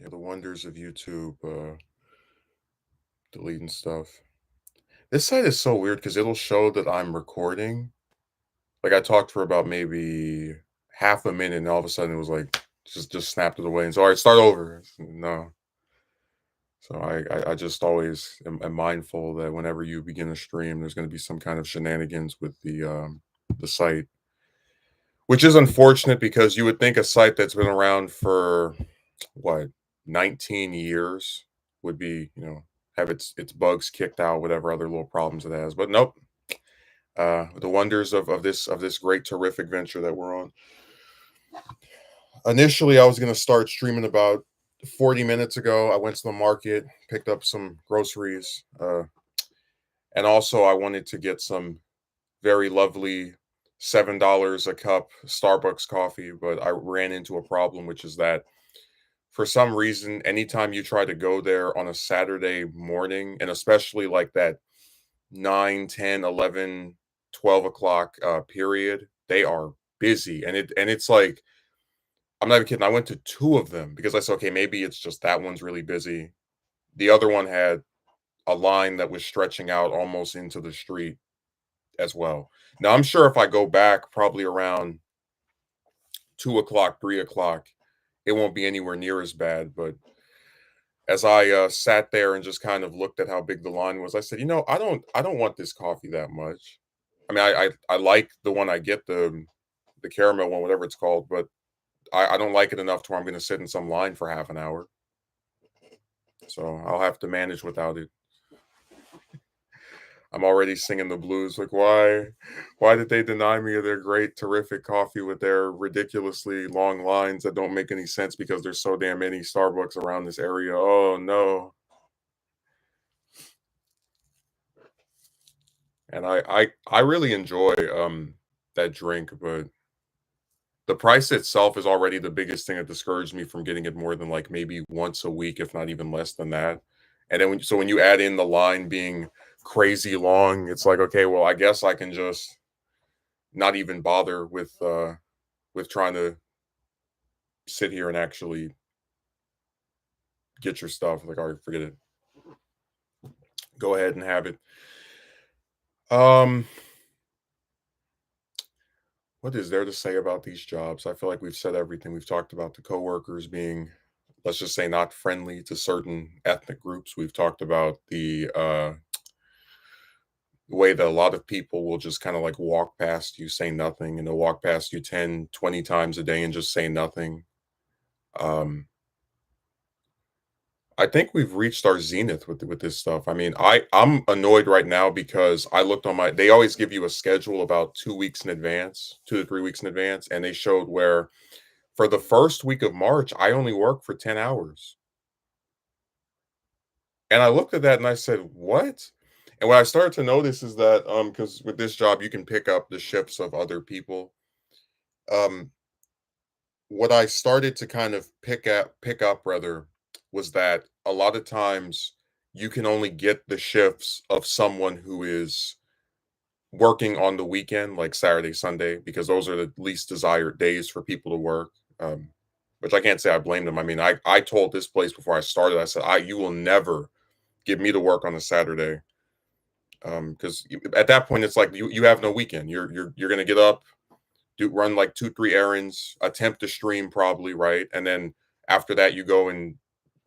Yeah, the wonders of YouTube, deleting stuff. This site is so weird because it'll show that I'm recording. Like I talked for about maybe half a minute, and all of a sudden it was like just snapped it away. And so, all right, start over. No. So I just always am mindful that whenever you begin a stream, there's going to be some kind of shenanigans with the site, which is unfortunate because you would think a site that's been around for what 19 years would be, have its bugs kicked out, whatever other little problems it has. But nope. The wonders of this great terrific venture that we're on. Initially, I was gonna start streaming about 40 minutes ago. I went to the market, picked up some groceries, and also I wanted to get some very lovely $7 a cup Starbucks coffee. But I ran into a problem, which is that for some reason, anytime you try to go there on a Saturday morning, and especially like that 9, 10, 11, 12 o'clock period, they are busy. And it's like, I'm not even kidding. I went to two of them because I said, okay, maybe it's just that one's really busy. The other one had a line that was stretching out almost into the street as well. Now, I'm sure if I go back probably around 2 o'clock, 3 o'clock, it won't be anywhere near as bad. But as I sat there and just kind of looked at how big the line was, I said, I don't want this coffee that much. I mean, I like the one I get, the caramel one, whatever it's called, but I don't like it enough to where I'm going to sit in some line for half an hour. So I'll have to manage without it. I'm already singing the blues. Like, why did they deny me of their great, terrific coffee with their ridiculously long lines that don't make any sense because there's so damn many Starbucks around this area? Oh no. And I really enjoy that drink, but the price itself is already the biggest thing that discouraged me from getting it more than like maybe once a week, if not even less than that. And then when you add in the line being crazy long, it's like, okay, well, I guess I can just not even bother with trying to sit here and actually get your stuff. Like, all right, forget it. Go ahead and have it. Um, what is there to say about these jobs? I feel like we've said everything. We've talked about the coworkers being, let's just say, not friendly to certain ethnic groups. We've talked about the way that a lot of people will just kind of like walk past you, say nothing, and they'll walk past you 10, 20 times a day and just say nothing. Um, I think we've reached our zenith with this stuff. I mean, I'm annoyed right now because I looked on my they always give you a schedule about 2 weeks in advance, 2 to 3 weeks in advance, and they showed where for the first week of March, I only worked for 10 hours. And I looked at that and I said, "What?" And what I started to notice is that because with this job you can pick up the shifts of other people. Um what I started to kind of pick up rather was that a lot of times you can only get the shifts of someone who is working on the weekend, like Saturday, Sunday, because those are the least desired days for people to work. Um, which I can't say I blame them. I mean, I told this place before I started, I said, you will never get me to work on a Saturday. Because at that point it's like you have no weekend. You're gonna get up, run like 2, 3 errands, attempt to stream probably, right? And then after that, you go and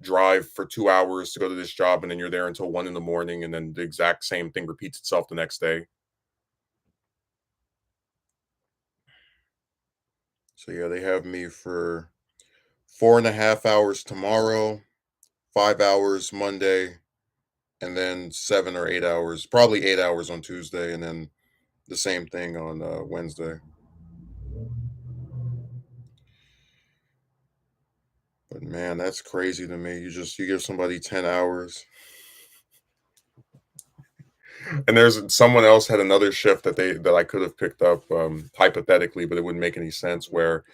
drive for 2 hours to go to this job, and then you're there until 1 in the morning, and then the exact same thing repeats itself the next day. So yeah, they have me for 4.5 hours tomorrow, 5 hours Monday, and then 7 or 8 hours, probably 8 hours on Tuesday, and then the same thing on Wednesday. But man, that's crazy to me. You give somebody 10 hours. And there's someone else had another shift that I could have picked up hypothetically, but it wouldn't make any sense. Where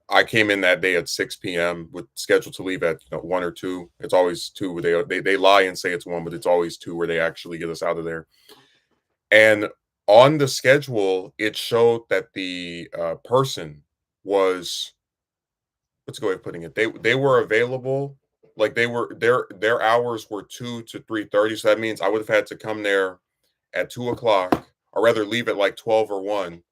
I came in that day at 6 p.m. with scheduled to leave at 1 or 2. It's always 2. Where they lie and say it's 1, but it's always 2 where they actually get us out of there. And on the schedule, it showed that the person was, let's go ahead putting it. They were available Like they were their hours were 2 to 3:30. So that means I would have had to come there at 2 o'clock, or rather leave at like 12 or 1,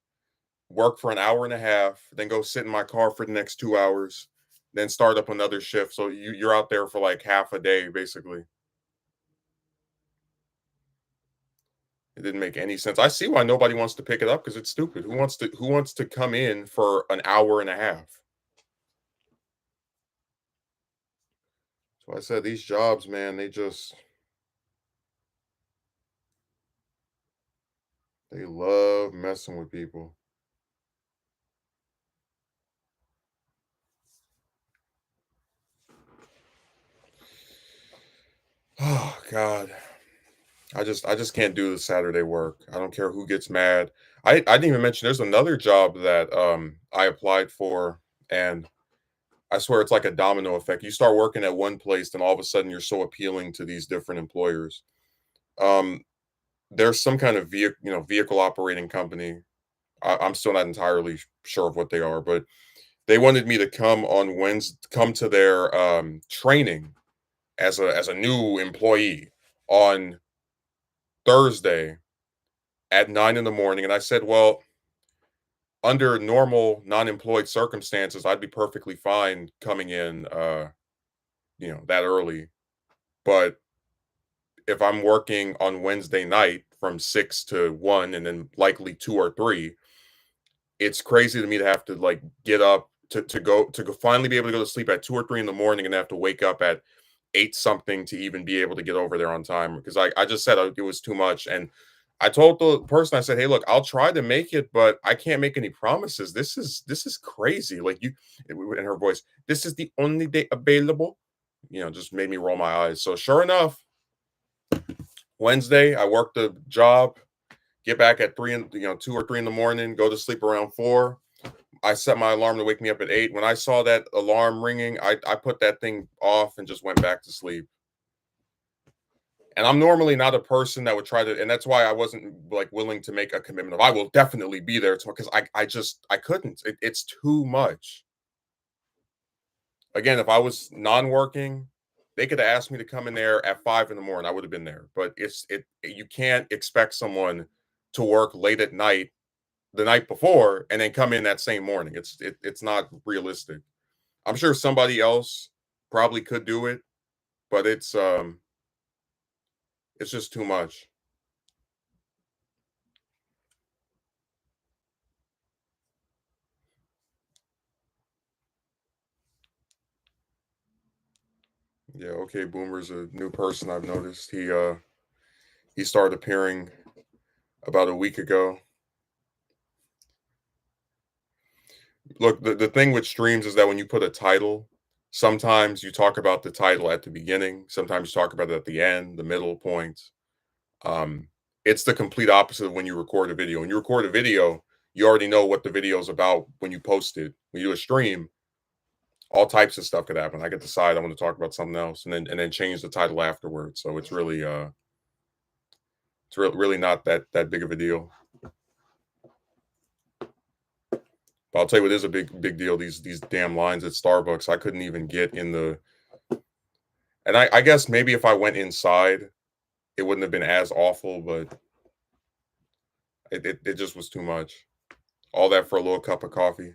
work for an hour and a half, then go sit in my car for the next 2 hours, then start up another shift. So you're out there for like half a day basically. It didn't make any sense. I see why nobody wants to pick it up because it's stupid. Who wants to come in for an hour and a half? So I said these jobs, man, they love messing with people. Oh God. I just can't do the Saturday work. I don't care who gets mad. I didn't even mention there's another job that I applied for, and I swear it's like a domino effect. You start working at one place, then all of a sudden you're so appealing to these different employers. Um there's some kind of vehicle operating company. I'm still not entirely sure of what they are, but they wanted me to come on Wednesday, come to their training as a new employee on Thursday at 9 in the morning. And I said, well, under normal non-employed circumstances, I'd be perfectly fine coming in, that early. But if I'm working on Wednesday night from 6 to 1, and then likely 2 or 3, it's crazy to me to have to like get up to go finally be able to go to sleep at 2 or 3 in the morning and have to wake up at 8 something to even be able to get over there on time, because I just said it was too much. And I told the person, I said, hey, look, I'll try to make it, but I can't make any promises. This is crazy. Like you, in her voice, this is the only day available. Just made me roll my eyes. So sure enough, Wednesday I worked the job, get back at 2 or 3 in the morning, go to sleep around 4. I set my alarm to wake me up at 8. When I saw that alarm ringing, I put that thing off and just went back to sleep. And I'm normally not a person that would try to, and that's why I wasn't like willing to make a commitment of I will definitely be there tomorrow, because I couldn't. It's too much. Again, if I was non-working, they could have asked me to come in there at 5 in the morning. I would have been there. But you can't expect someone to work late at night the night before and then come in that same morning. It's not realistic. I'm sure somebody else probably could do it, but it's just too much. Yeah, okay, Boomer's a new person I've noticed. He started appearing about a week ago. Look, the thing with streams is that when you put a title, sometimes you talk about the title at the beginning, sometimes you talk about it at the end, the middle points. Um, it's the complete opposite of when you record a video. When you record a video, you already know what the video is about when you post it. When you do a stream, all types of stuff could happen. I could decide I want to talk about something else, and then change the title afterwards. So it's really not that big of a deal. But I'll tell you what is a big deal. These damn lines at Starbucks. I couldn't even get in the. And I guess maybe if I went inside, it wouldn't have been as awful, but it just was too much. All that for a little cup of coffee.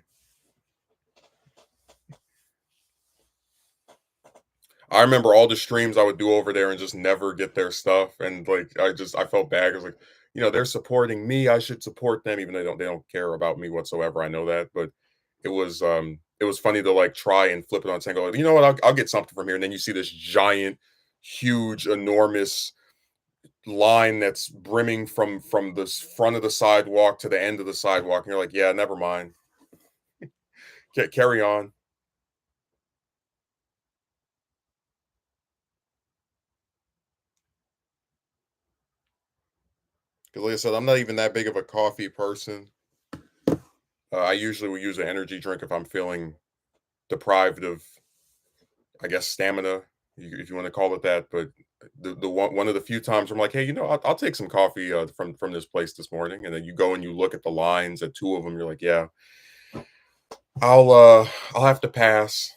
I remember all the streams I would do over there and just never get their stuff, and like I felt bad. I was like, they're supporting me. I should support them, even though they don't care about me whatsoever. I know that, but it was funny to like try and flip it on and go, you know what? I'll get something from here, and then you see this giant, huge, enormous line that's brimming from the front of the sidewalk to the end of the sidewalk, and you're like, yeah, never mind. Carry on. Because like I said, I'm not even that big of a coffee person. I usually will use an energy drink if I'm feeling deprived of, I guess, stamina, if you want to call it that. But the one of the few times I'm like, hey, I'll take some coffee from this place this morning, and then you go and you look at the lines at two of them. You're like, yeah, I'll have to pass.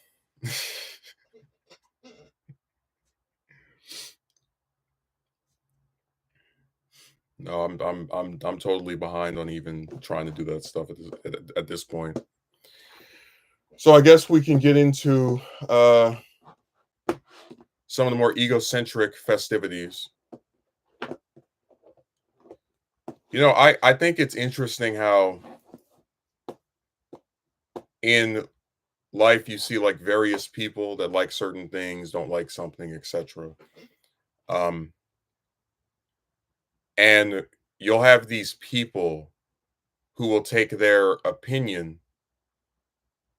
No, I'm totally behind on even trying to do that stuff at this point. So I guess we can get into some of the more egocentric festivities. I think it's interesting how in life you see like various people that like certain things, don't like something, etc. Um, and you'll have these people who will take their opinion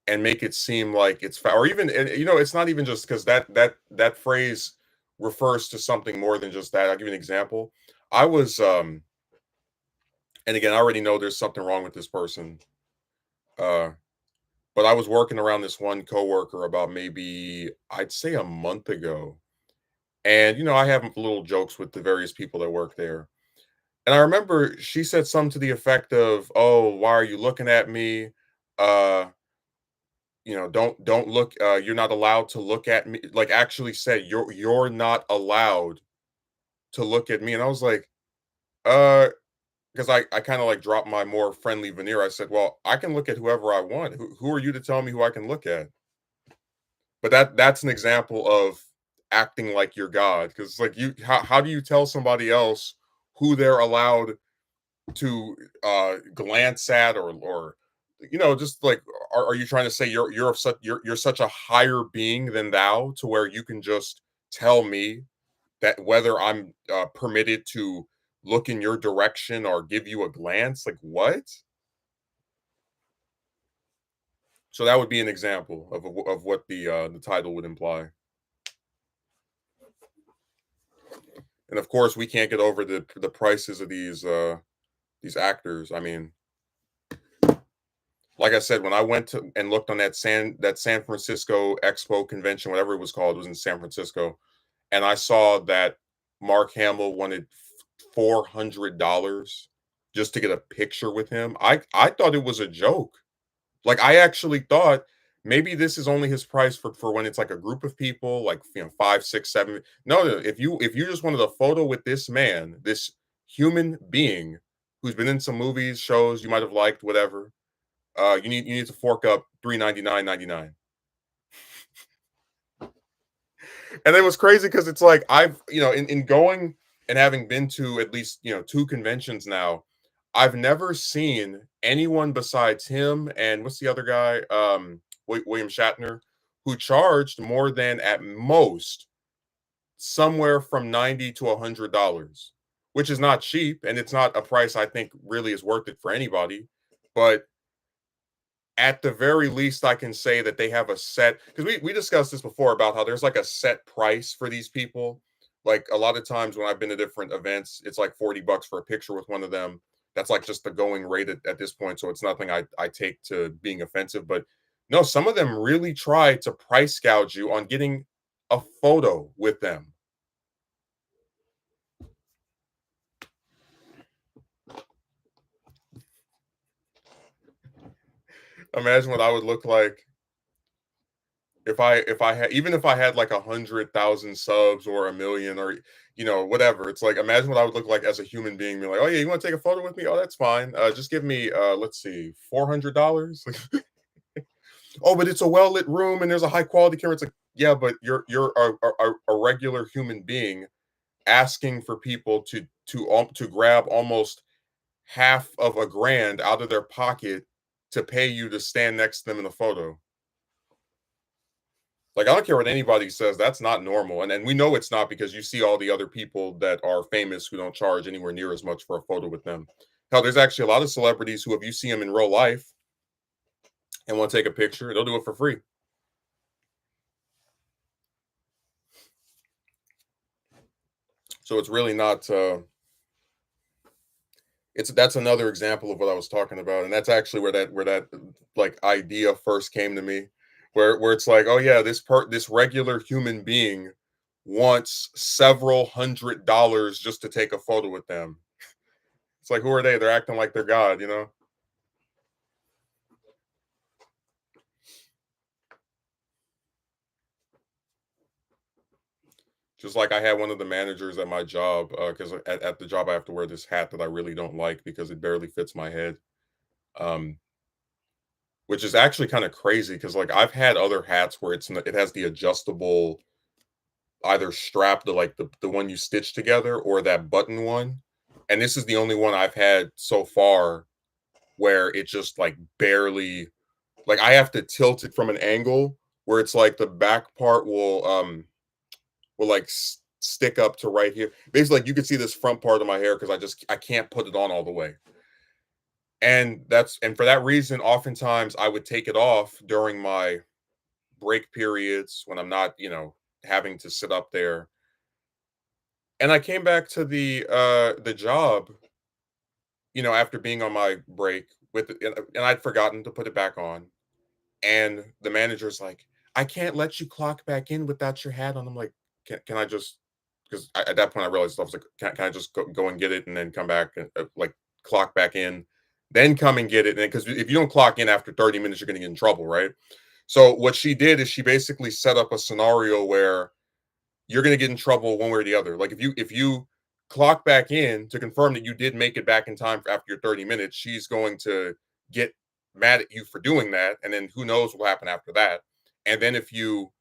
and make it seem like or even, and, it's not even just because that phrase refers to something more than just that. I'll give you an example. I was and again, I already know there's something wrong with this person. Uh, but I was working around this one coworker about maybe I'd say a month ago. And I have little jokes with the various people that work there. And I remember she said something to the effect of, "Oh, why are you looking at me? Uh, don't look, you're not allowed to look at me." Like actually said, "You're not allowed to look at me." And I was like, because I kind of like dropped my more friendly veneer. I said, "Well, I can look at whoever I want. Who are you to tell me who I can look at?" But that's an example of acting like you're God. Because like how do you tell somebody else who they're allowed to glance at, or just like, are you trying to say you're such a higher being than thou, to where you can just tell me that whether I'm permitted to look in your direction or give you a glance? Like what? So that would be an example of what the title would imply. And of course, we can't get over the prices of these actors. I mean, like I said, when I went to and looked on that San Francisco Expo convention, whatever it was called, it was in San Francisco, and I saw that Mark Hamill wanted $400 just to get a picture with him. I thought it was a joke. Like I actually thought maybe this is only his price for when it's like a group of people, like five, six, seven. No, no. If you just wanted a photo with this man, this human being who's been in some movies, shows you might have liked, whatever, you need to fork up 399.99. And it was crazy because it's like I've in going and having been to at least two conventions now, I've never seen anyone besides him and what's the other guy, William Shatner, who charged more than at most somewhere from 90 to $100, which is not cheap, and it's not a price I think really is worth it for anybody. But at the very least, I can say that they have a set, because we discussed this before about how there's like a set price for these people. Like a lot of times when I've been to different events, it's like $40 for a picture with one of them. That's like just the going rate at this point. So it's nothing I take to being offensive. But no, some of them really try to price gouge you on getting a photo with them. Imagine what I would look like if I had, even if I had like 100,000 subs or a million, or whatever. It's like, imagine what I would look like as a human being. Be like, "Oh yeah, you want to take a photo with me? Oh, that's fine. Just give me let's see, $400." Oh, but it's a well lit room and there's a high quality camera. It's like, yeah, but you're a regular human being asking for people to grab almost half of a grand out of their pocket to pay you to stand next to them in a photo. Like, I don't care what anybody says, that's not normal, and we know it's not, because you see all the other people that are famous who don't charge anywhere near as much for a photo with them. Hell, there's actually a lot of celebrities who, if you see them in real life and want to take a picture, they'll do it for free. So it's really not. It's That's another example of what I was talking about, and that's actually where that like idea first came to me, where it's like, oh yeah, this regular human being wants several $100s just to take a photo with them. It's like, who are they? They're acting like they're God. Just like I had one of the managers at my job, because at the job I have to wear this hat that I really don't like because it barely fits my head. Um, which is actually kind of crazy because like I've had other hats where it has the adjustable either strap, the one you stitch together, or that button one. And this is the only one I've had so far where it just like barely, like I have to tilt it from an angle where it's like the back part will like stick up to right here. Basically, like you can see this front part of my hair because I can't put it on all the way. And for that reason, oftentimes I would take it off during my break periods when I'm not, having to sit up there. And I came back to the job, after being on my break and I'd forgotten to put it back on. And the manager's like, "I can't let you clock back in without your hat on." I'm like, "Can I just?" Because at that point I realized I was like, "Can I just go and get it and then come back and like clock back in, then come and get it?" And because if you don't clock in after 30 minutes, you're going to get in trouble, right? So what she did is she basically set up a scenario where you're going to get in trouble one way or the other. Like if you clock back in to confirm that you did make it back in time for after your 30 minutes, she's going to get mad at you for doing that, and then who knows what will happen after that. And then if you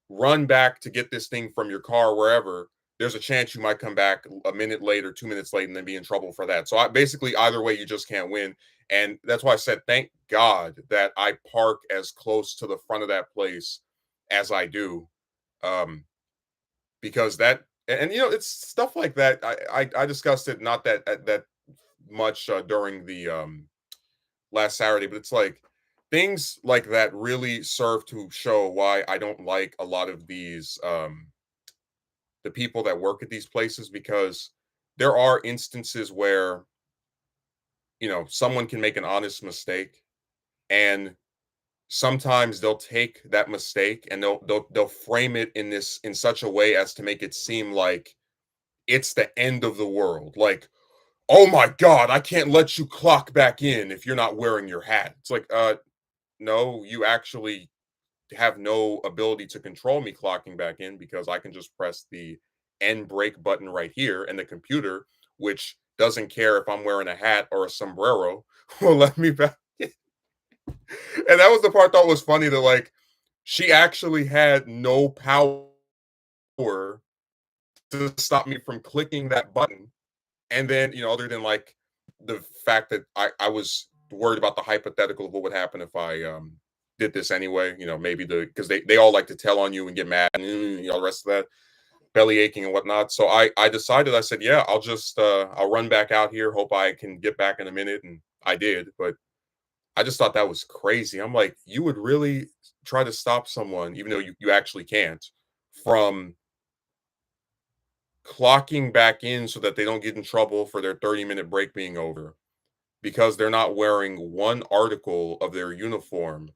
run back to get this thing from your car wherever, there's a chance you might come back a minute late or 2 minutes late and then be in trouble for that. So basically either way, you just can't win. And that's why I said, thank God that I park as close to the front of that place as I do. Um, because that and it's stuff like that. I discussed it not that much during the last Saturday, but it's like things like that really serve to show why I don't like a lot of these the people that work at these places, because there are instances where someone can make an honest mistake, and sometimes they'll take that mistake and they'll frame it in such a way as to make it seem like it's the end of the world. Like, oh my God, I can't let you clock back in if you're not wearing your hat. It's like, no, you actually have no ability to control me clocking back in because I can just press the end break button right here, and the computer, which doesn't care if I'm wearing a hat or a sombrero, will let me back in. And that was the part that was funny, that like she actually had no power to stop me from clicking that button. And then, other than like the fact that I was worried about the hypothetical of what would happen if I did this anyway, maybe because they all like to tell on you and get mad and all the rest of that, belly aching and whatnot. So I decided, I said, yeah, I'll run back out here, hope I can get back in a minute. And I did, but I just thought that was crazy. I'm like, you would really try to stop someone, even though you actually can't, from clocking back in so that they don't get in trouble for their 30-minute break being over because they're not wearing one article of their uniform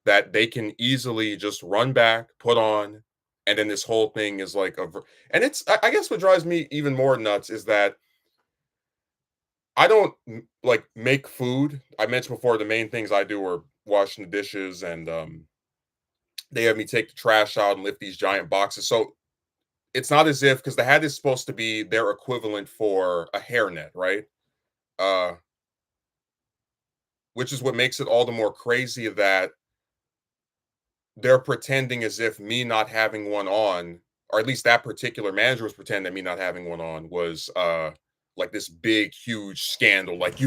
that they can easily just run back, put on, and then this whole thing is like and it's I guess what drives me even more nuts is that I don't like make food. I mentioned before the main things I do are washing the dishes, and they have me take the trash out and lift these giant boxes. So it's not as if, because the hat is supposed to be their equivalent for a hairnet, right? Uh, which is what makes it all the more crazy that they're pretending as if me not having one on, or at least that particular manager was pretending that me not having one on was like this big huge scandal. Like,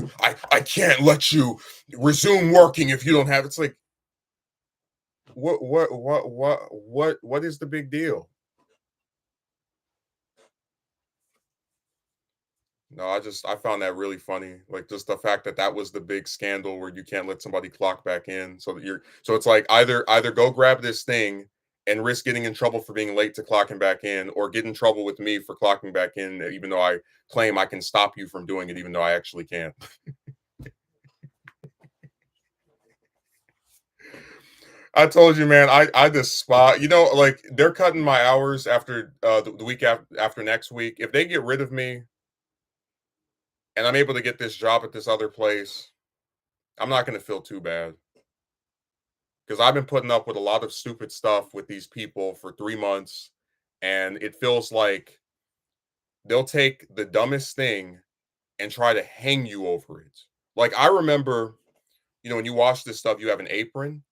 I can't let you resume working if you don't have. It's like, what is the big deal? No, I found that really funny. Like, just the fact that that was the big scandal where you can't let somebody clock back in, so that so it's like either go grab this thing and risk getting in trouble for being late to clocking back in, or get in trouble with me for clocking back in, even though I claim I can stop you from doing it, even though I actually can't. I told you, man. I despise. Like they're cutting my hours after the week after next week. If they get rid of me and I'm able to get this job at this other place, I'm not going to feel too bad, because I've been putting up with a lot of stupid stuff with these people for 3 months, and it feels like they'll take the dumbest thing and try to hang you over it. Like I remember, when you wash this stuff, you have an apron.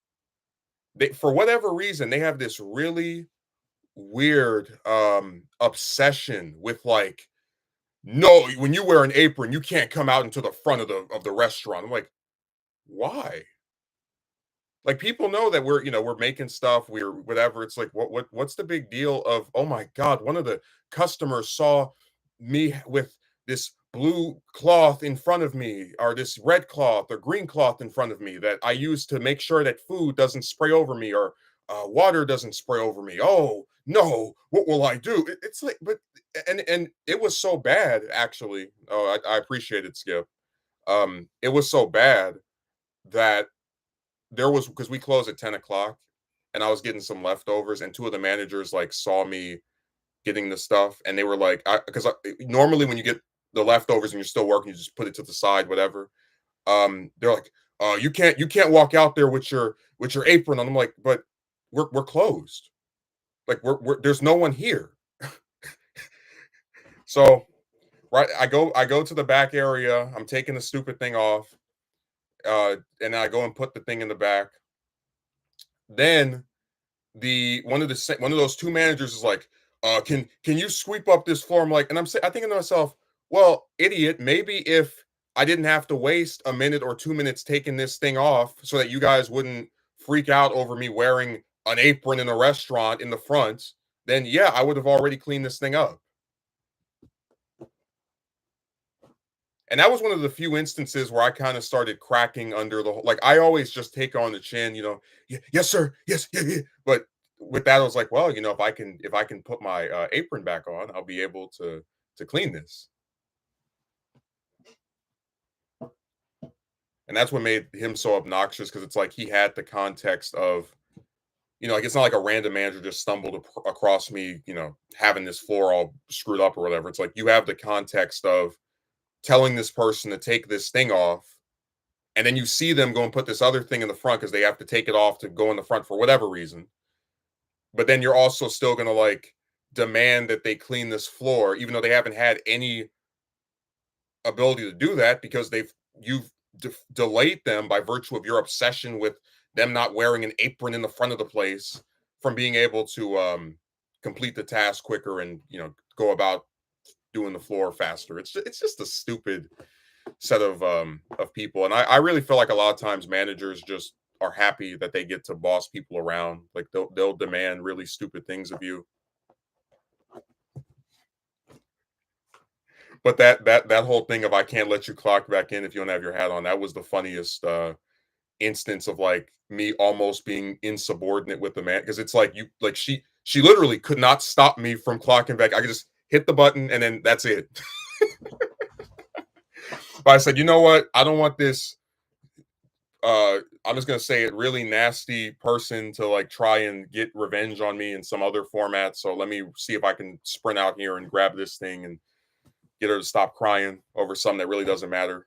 For whatever reason, they have this really weird obsession with like, no, when you wear an apron, you can't come out into the front of the restaurant. I'm like, why? Like people know that we're making stuff, we're whatever. It's like what's the big deal of, oh my god, one of the customers saw me with this blue cloth in front of me, or this red cloth or green cloth in front of me that I use to make sure that food doesn't spray over me, or water doesn't spray over me. Oh no, what will I do? It's like, but and it was so bad actually. Oh, I appreciate it, Skip. It was so bad that there was, because we close at 10 o'clock, and I was getting some leftovers, and two of the managers like saw me getting the stuff, and they were like, because normally when you get the leftovers and you're still working, you just put it to the side, whatever. They're like, you can't walk out there with your apron on. I'm like, but we're closed. Like there's no one here. So right, I go to the back area. I'm taking the stupid thing off, and I go and put the thing in the back. Then the one of those two managers is like, can you sweep up this floor? I'm like, and I'm thinking to myself, well, idiot, maybe if I didn't have to waste a minute or 2 minutes taking this thing off so that you guys wouldn't freak out over me wearing an apron in a restaurant in the front, then yeah, I would have already cleaned this thing up. And that was one of the few instances where I kind of started cracking under the like I always just take on the chin, yes sir, yes, yeah, yeah. But with that, I was like, well, if I can put my apron back on, I'll be able to clean this. And that's what made him so obnoxious, because it's like he had the context of, like it's not like a random manager just stumbled across me, having this floor all screwed up or whatever. It's like you have the context of telling this person to take this thing off, and then you see them go and put this other thing in the front because they have to take it off to go in the front for whatever reason. But then you're also still going to like demand that they clean this floor, even though they haven't had any ability to do that, because you've delayed them by virtue of your obsession with them not wearing an apron in the front of the place from being able to complete the task quicker, and go about doing the floor faster. It's just a stupid set of people, and I really feel like a lot of times managers just are happy that they get to boss people around. Like they'll demand really stupid things of you. But that whole thing of, I can't let you clock back in if you don't have your hat on, that was the funniest instance of like me almost being insubordinate with the man, because it's like, she literally could not stop me from clocking back. I could just hit the button and then that's it. But I said, you know what? I don't want this. I'm just gonna say it, really nasty person to like try and get revenge on me in some other format. So let me see if I can sprint out here and grab this thing and get her to stop crying over something that really doesn't matter.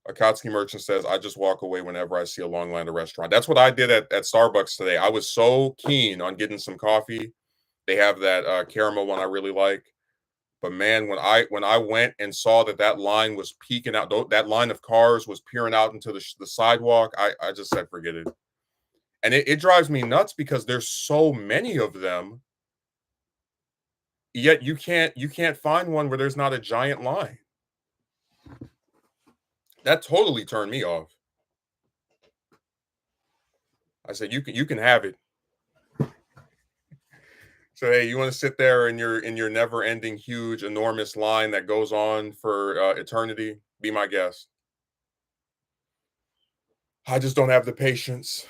Akatsuki Merchant says, I just walk away whenever I see a long line of restaurant. That's what I did at Starbucks today. I was so keen on getting some coffee. They have that caramel one I really like. But man, when I went and saw that line was peeking out, that line of cars was peering out into the sidewalk, I just said, forget it. And it drives me nuts because there's so many of them, yet you can't find one where there's not a giant line. That totally turned me off. I said, you can have it. So hey, you want to sit there in your never-ending, huge, enormous line that goes on for eternity? Be my guest. I just don't have the patience.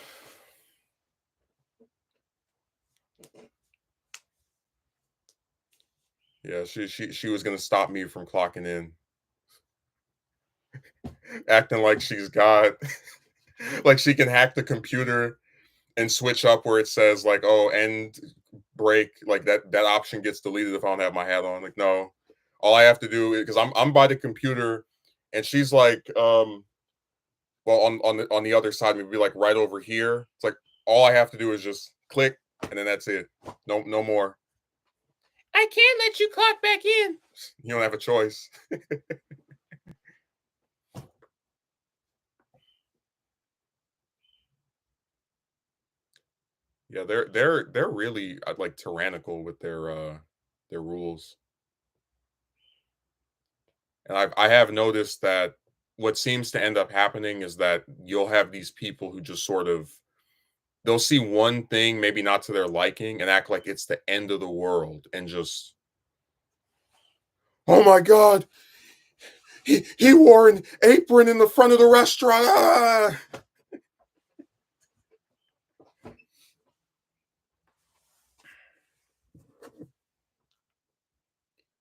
Yeah, she was gonna stop me from clocking in, acting like she's God, like she can hack the computer and switch up where it says like, oh, end break, like that option gets deleted if I don't have my hat on. Like, no, all I have to do is, because I'm by the computer, and she's like, well, on the other side, maybe like right over here. It's like all I have to do is just click, and then that's it. No more. I can't let you clock back in. You don't have a choice. Yeah, they're really like tyrannical with their rules. And I have noticed that what seems to end up happening is that you'll have these people who just sort of they'll see one thing maybe not to their liking and act like it's the end of the world and just, "Oh my god, he wore an apron in the front of the restaurant." Ah!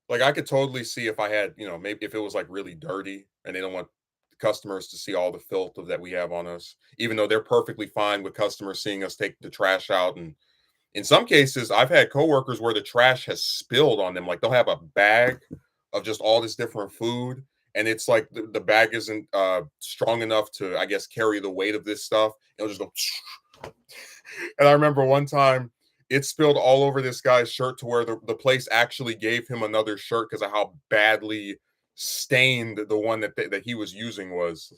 Like I could totally see if I had, maybe if it was like really dirty and they don't want customers to see all the filth of that we have on us, even though they're perfectly fine with customers seeing us take the trash out. And in some cases, I've had coworkers where the trash has spilled on them. Like they'll have a bag of just all this different food, and it's like the bag isn't strong enough to, I guess, carry the weight of this stuff. It'll just go. And I remember one time it spilled all over this guy's shirt to where the place actually gave him another shirt because of how badly stained the one that he was using was.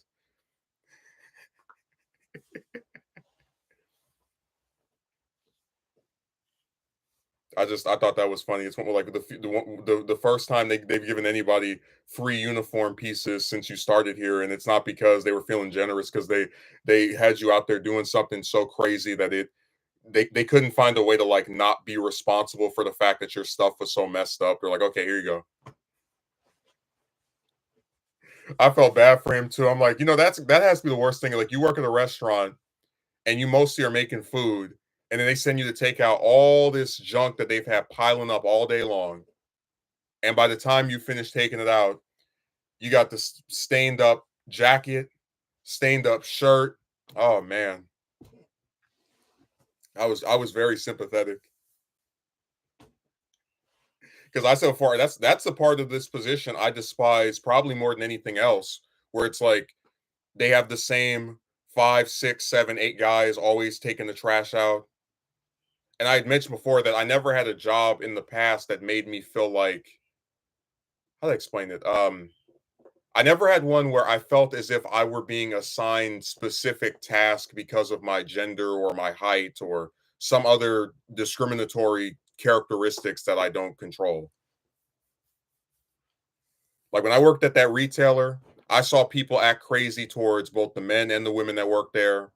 I thought that was funny. It's one like the first time they've given anybody free uniform pieces since you started here, and it's not because they were feeling generous because they had you out there doing something so crazy that they couldn't find a way to like not be responsible for the fact that your stuff was so messed up. They're like, okay, here you go. I felt bad for him too. I'm like, that has to be the worst thing. Like you work at a restaurant and you mostly are making food, and then they send you to take out all this junk that they've had piling up all day long. And by the time you finish taking it out, you got the stained up jacket, stained up shirt. Oh man, I was very sympathetic because I so far that's the part of this position I despise probably more than anything else, where it's like they have the same five, six, seven, eight guys always taking the trash out. And I had mentioned before that I never had a job in the past that made me feel like how do I explain it? I never had one where I felt as if I were being assigned specific task because of my gender or my height or some other discriminatory characteristics that I don't control. Like when I worked at that retailer, I saw people act crazy towards both the men and the women that worked there.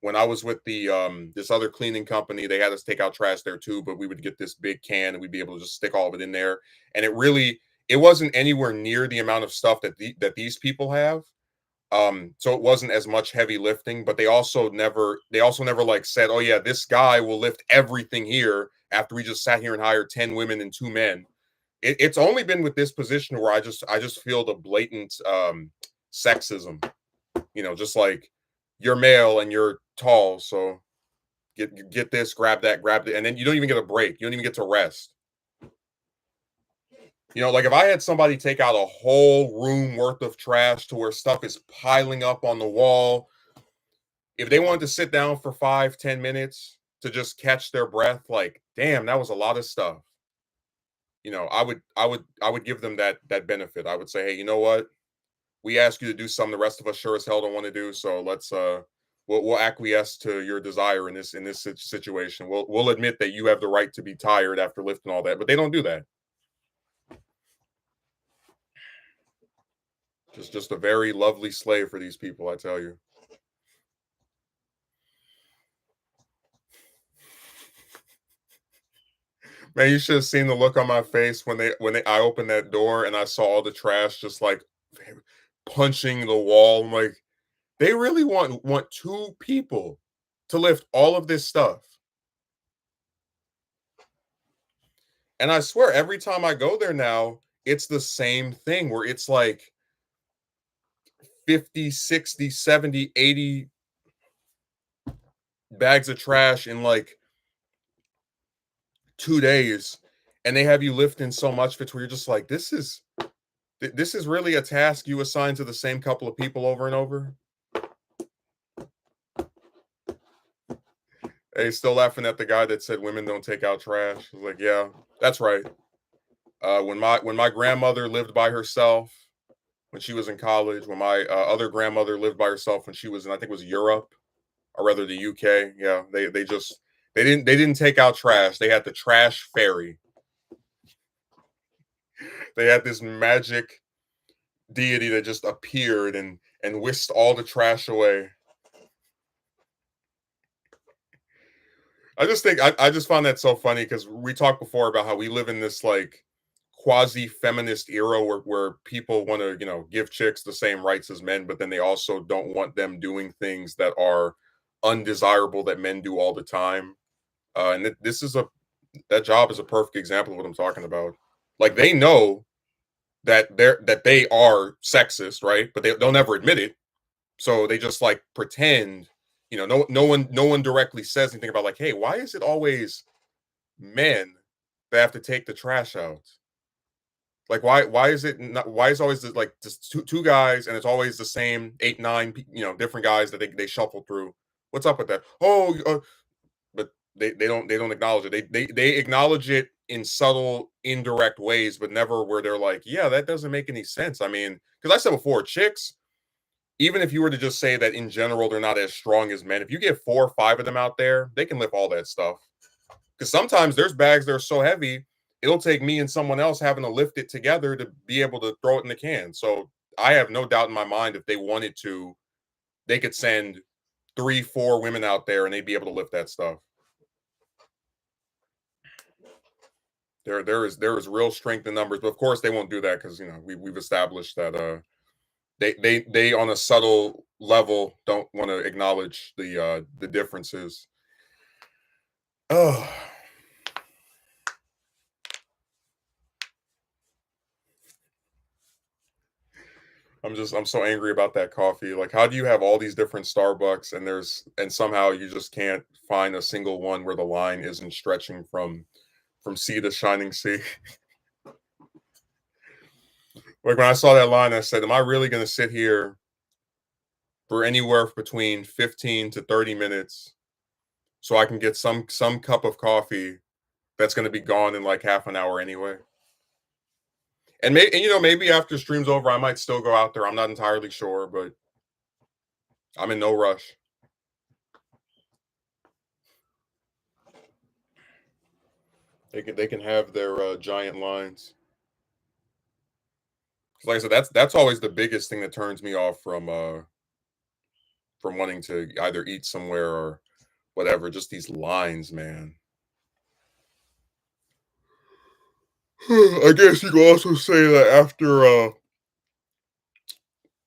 When I was with the this other cleaning company, they had us take out trash there too, but we would get this big can and we'd be able to just stick all of it in there. And it wasn't anywhere near the amount of stuff that these people have. So it wasn't as much heavy lifting, but they also never like said, "Oh yeah, this guy will lift everything here," after we just sat here and hired 10 women and 2 men. It's only been with this position where I just feel the blatant sexism. Just like you're male and you're tall, so get this, grab that, and then you don't even get a break. You don't even get to rest. Like if I had somebody take out a whole room worth of trash to where stuff is piling up on the wall, if they wanted to sit down for 5, 10 minutes to just catch their breath, like, damn, that was a lot of stuff. I would give them that benefit. I would say, hey, you know what? We ask you to do something the rest of us sure as hell don't want to do. So we'll acquiesce to your desire in this situation. We'll admit that you have the right to be tired after lifting all that, but they don't do that. Just a very lovely slave for these people, I tell you. Man, you should have seen the look on my face when I opened that door and I saw all the trash just like punching the wall. I'm like, they really want two people to lift all of this stuff. And I swear every time I go there now, it's the same thing where it's like 50, 60, 70, 80 bags of trash in like 2 days. And they have you lifting so much of it where you're just like, this is really a task you assign to the same couple of people over and over. Hey, still laughing at the guy that said women don't take out trash. I was like, yeah, that's right. When my grandmother lived by herself when she was in college, when my other grandmother lived by herself when she was in, I think it was Europe, or rather the UK. Yeah, they didn't take out trash. They had the trash fairy. They had this magic deity that just appeared and whisked all the trash away. I just found that so funny because we talked before about how we live in this like quasi feminist era where people want to give chicks the same rights as men, but then they also don't want them doing things that are undesirable that men do all the time. And this is a that job is a perfect example of what I'm talking about. Like they know that they are sexist, right? But they'll never admit it. So they just like pretend, no one directly says anything about like, hey, why is it always men that have to take the trash out? Like why is it not why is always like just two guys and it's always the same eight, nine, different guys that they shuffle through. What's up with that? Oh, but they don't acknowledge it. They acknowledge it in subtle, indirect ways, but never where they're like, yeah, that doesn't make any sense. I mean, because I said before, chicks, even if you were to just say that in general they're not as strong as men, if you get 4 or 5 of them out there, they can lift all that stuff. Because sometimes there's bags that are so heavy, it'll take me and someone else having to lift it together to be able to throw it in the can. So I have no doubt in my mind if they wanted to, they could send 3, 4 women out there and they'd be able to lift that stuff. There is real strength in numbers, but of course they won't do that because we've established that they on a subtle level don't want to acknowledge the differences. Oh, I'm so angry about that coffee. Like, how do you have all these different Starbucks and somehow you just can't find a single one where the line isn't stretching from sea to shining sea? Like when I saw that line, I said, "Am I really going to sit here for anywhere between 15 to 30 minutes so I can get some cup of coffee that's going to be gone in like half an hour anyway?" And maybe after stream's over, I might still go out there. I'm not entirely sure, but I'm in no rush. They can have their giant lines. Like I said, that's always the biggest thing that turns me off from wanting to either eat somewhere or whatever. Just these lines, man. I guess you could also say that after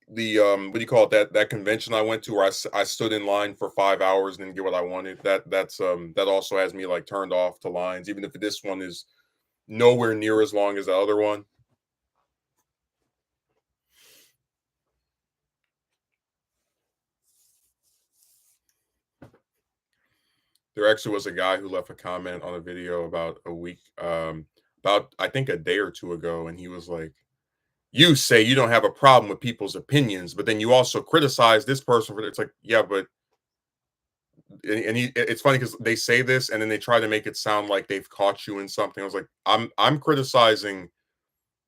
the what do you call it, that convention I went to where I stood in line for 5 hours and didn't get what I wanted. That also has me like turned off to lines, even if this one is nowhere near as long as the other one. There actually was a guy who left a comment on a video about a week, about I think a day or two ago, and he was like, "You say you don't have a problem with people's opinions, but then you also criticize this person for it." It's like, yeah, but it's funny because they say this and then they try to make it sound like they've caught you in something. I was like, I'm criticizing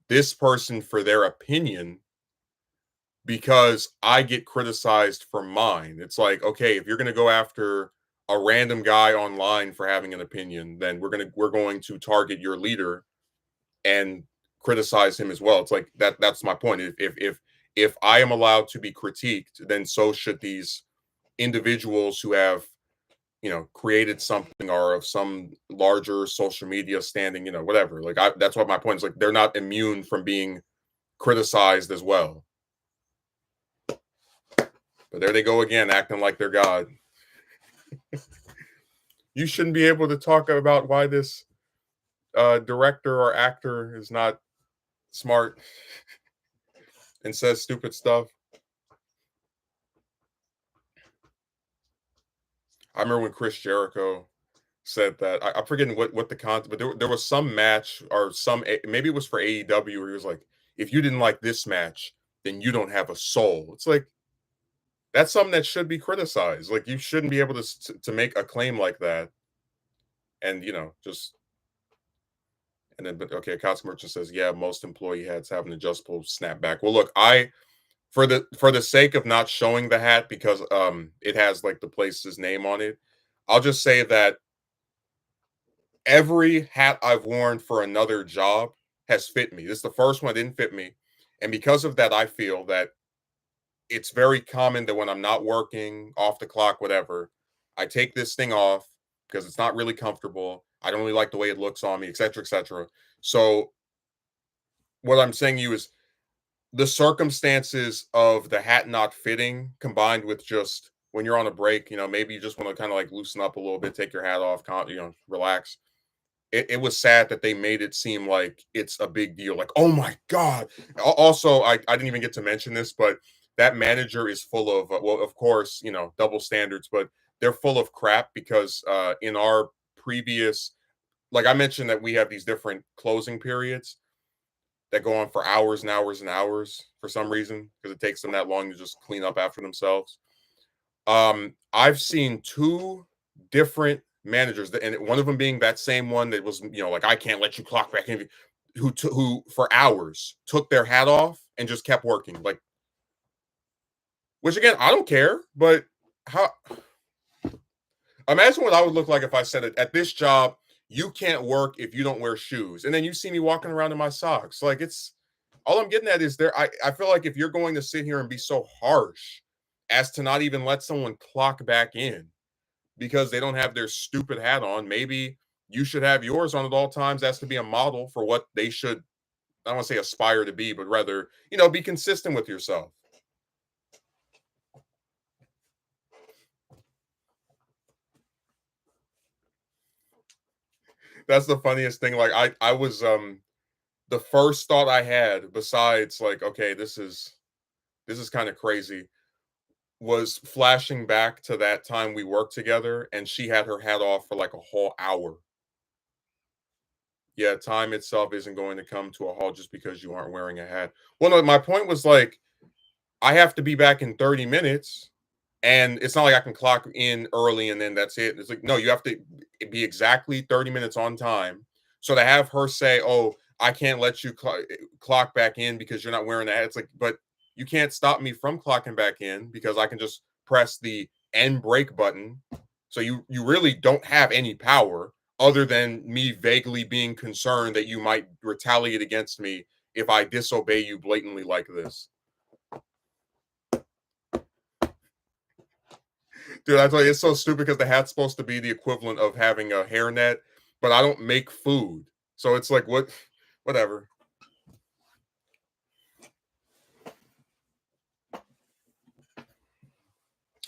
this person for their opinion because I get criticized for mine. It's like, okay, if you're going to go after a random guy online for having an opinion, then we're going to target your leader and criticize him as well. It's like that's my point. If I am allowed to be critiqued, then so should these individuals who have created something or of some larger social media standing, whatever. Like that's what my point is. Like they're not immune from being criticized as well. But there they go again, acting like they're God. You shouldn't be able to talk about why this director or actor is not smart and says stupid stuff. I remember when Chris Jericho said that I'm forgetting what the content, but there was some match or maybe it was for AEW where he was like, if you didn't like this match, then you don't have a soul. It's like that's something that should be criticized. Like you shouldn't be able to make a claim like that, and just And then, but okay, Akatsuki Merchant says, yeah, most employee hats have an adjustable snapback. Well, look, I for the sake of not showing the hat because it has like the place's name on it, I'll just say that every hat I've worn for another job has fit me. This is the first one that didn't fit me. And because of that, I feel that it's very common that when I'm not working, off the clock, whatever, I take this thing off because it's not really comfortable. I don't really like the way it looks on me, etc., etc. So what I'm saying to you is the circumstances of the hat not fitting combined with just when you're on a break, maybe you just want to kind of like loosen up a little bit, take your hat off, relax. It was sad that they made it seem like it's a big deal. Like, oh my God. Also, I didn't even get to mention this, but that manager is full of, well, of course, double standards, but they're full of crap because in our previous, like I mentioned that we have these different closing periods that go on for hours and hours and hours for some reason because it takes them that long to just clean up after themselves. I've seen two different managers, and one of them being that same one that was, like I can't let you clock back in, who for hours took their hat off and just kept working. Like, which again, I don't care, but how? Imagine what I would look like if I said it at this job. You can't work if you don't wear shoes, and then you see me walking around in my socks. Like it's all I'm getting at is there. I feel like if you're going to sit here and be so harsh as to not even let someone clock back in because they don't have their stupid hat on, maybe you should have yours on at all times as to be a model for what they should, I don't want to say aspire to be, but rather, be consistent with yourself. That's the funniest thing. Like I was the first thought I had besides like, okay, this is kind of crazy, was flashing back to that time we worked together and she had her hat off for like a whole hour. Yeah, time itself isn't going to come to a halt just because you aren't wearing a hat. Well, no, my point was like, I have to be back in 30 minutes. And it's not like I can clock in early and then that's it. It's like, no, you have to be exactly 30 minutes on time. So to have her say, oh, I can't let you clock back in because you're not wearing that. It's like, but you can't stop me from clocking back in because I can just press the end break button. So you really don't have any power other than me vaguely being concerned that you might retaliate against me if I disobey you blatantly like this. Dude, I tell you, it's so stupid because the hat's supposed to be the equivalent of having a hairnet, but I don't make food. So it's like, what? Whatever.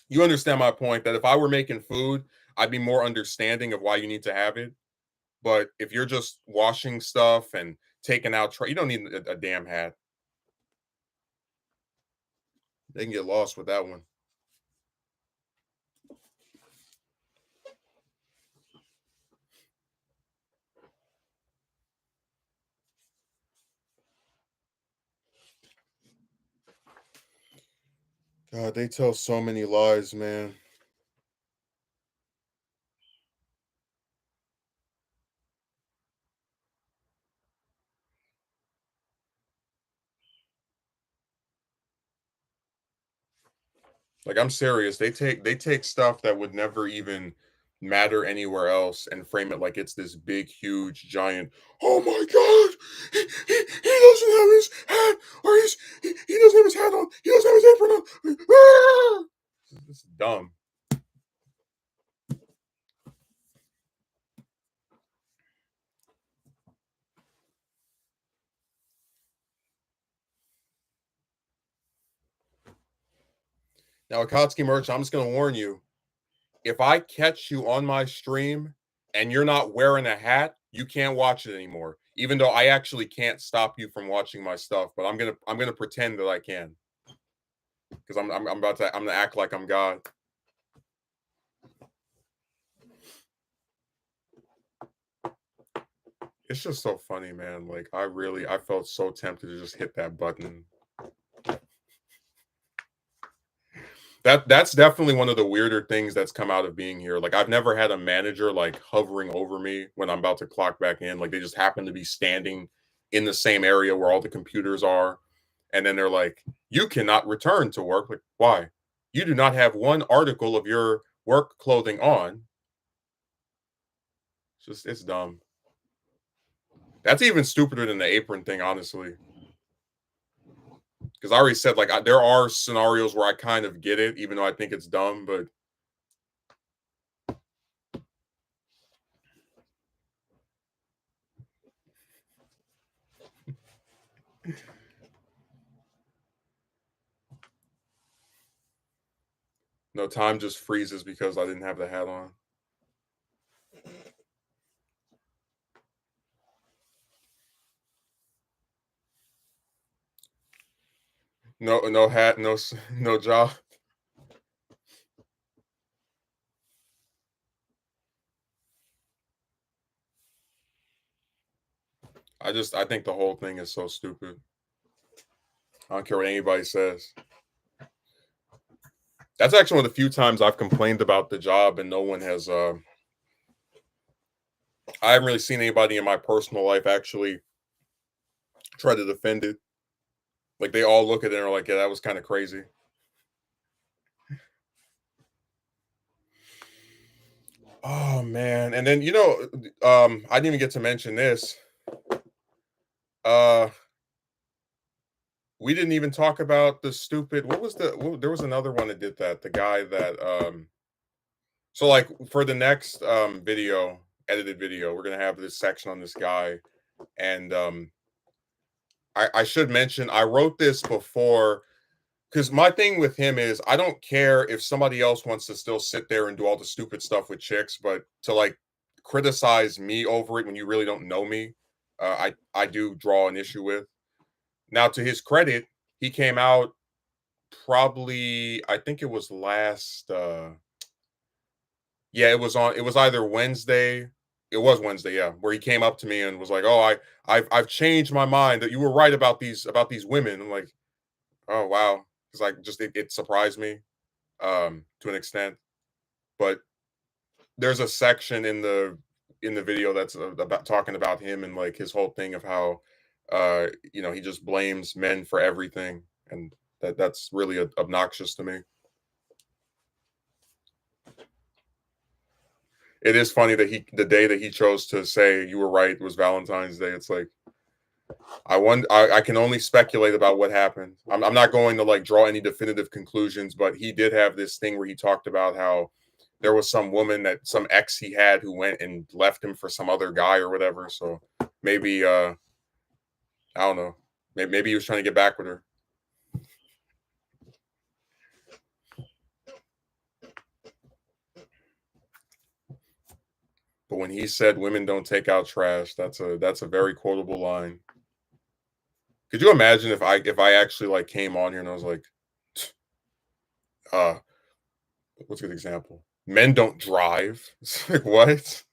You understand my point that if I were making food, I'd be more understanding of why you need to have it. But if you're just washing stuff and taking out, you don't need a damn hat. They can get lost with that one. God, they tell so many lies, man. Like I'm serious. They take stuff that would never even matter anywhere else and frame it like it's this big, huge, giant. Oh my God, he doesn't have his hat, or he doesn't have his hat on. He doesn't have his apron on. Ah! This is dumb. Now, Akatsuki merch. I'm just gonna warn you. If I catch you on my stream and you're not wearing a hat, you can't watch it anymore. Even though I actually can't stop you from watching my stuff, but I'm gonna pretend that I can because I'm gonna act like I'm God. It's just so funny, man. Like I felt so tempted to just hit that button. That's definitely one of the weirder things that's come out of being here. Like, I've never had a manager, like, hovering over me when I'm about to clock back in. Like, they just happen to be standing in the same area where all the computers are, and then they're like, "You cannot return to work." Like, "Why? You do not have one article of your work clothing on." It's dumb. That's even stupider than the apron thing, honestly. Because I already said, like, there are scenarios where I kind of get it, even though I think it's dumb, but no, time just freezes because I didn't have the hat on. No hat, no job. I think the whole thing is so stupid. I don't care what anybody says. That's actually one of the few times I've complained about the job and no one has I haven't really seen anybody in my personal life actually try to defend it. Like, they all look at it and are like, "Yeah, that was kind of crazy." Oh man. And then I didn't even get to mention this. Uh we didn't even talk about the stupid there was another one that did that. The guy that so, like, for the next video, edited video, we're gonna have this section on this guy. And I should mention I wrote this before because my thing with him is I don't care if somebody else wants to still sit there and do all the stupid stuff with chicks, but to, like, criticize me over it when you really don't know me, I do draw an issue with. Now, to his credit, he came out probably, I think it was last yeah, it was either Wednesday. It was Wednesday, yeah, where he came up to me and was like, "Oh, I've changed my mind that you were right about these women." I'm like, "Oh, wow." It's like, just it surprised me to an extent. But there's a section in the video that's about talking about him and, like, his whole thing of how he just blames men for everything, and that's really obnoxious to me. It is funny that the day that he chose to say you were right was Valentine's Day. It's like, I can only speculate about what happened. I'm not going to, like, draw any definitive conclusions, but he did have this thing where he talked about how there was some woman that some ex he had who went and left him for some other guy or whatever. So maybe I don't know. Maybe he was trying to get back with her. But when he said women don't take out trash, that's a very quotable line. Could you imagine if I actually, like, came on here and I was like, uh, what's a good example? Men don't drive. It's like, what?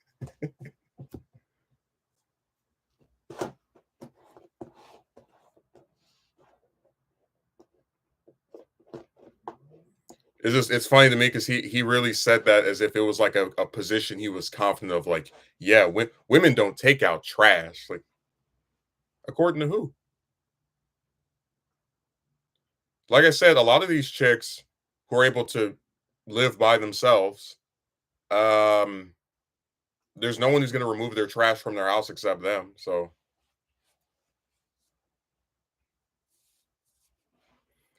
It's funny to me because he really said that as if it was like a position he was confident of. Like, yeah, women don't take out trash. Like, according to who? Like I said, a lot of these chicks who are able to live by themselves, um, there's no one who's going to remove their trash from their house except them. So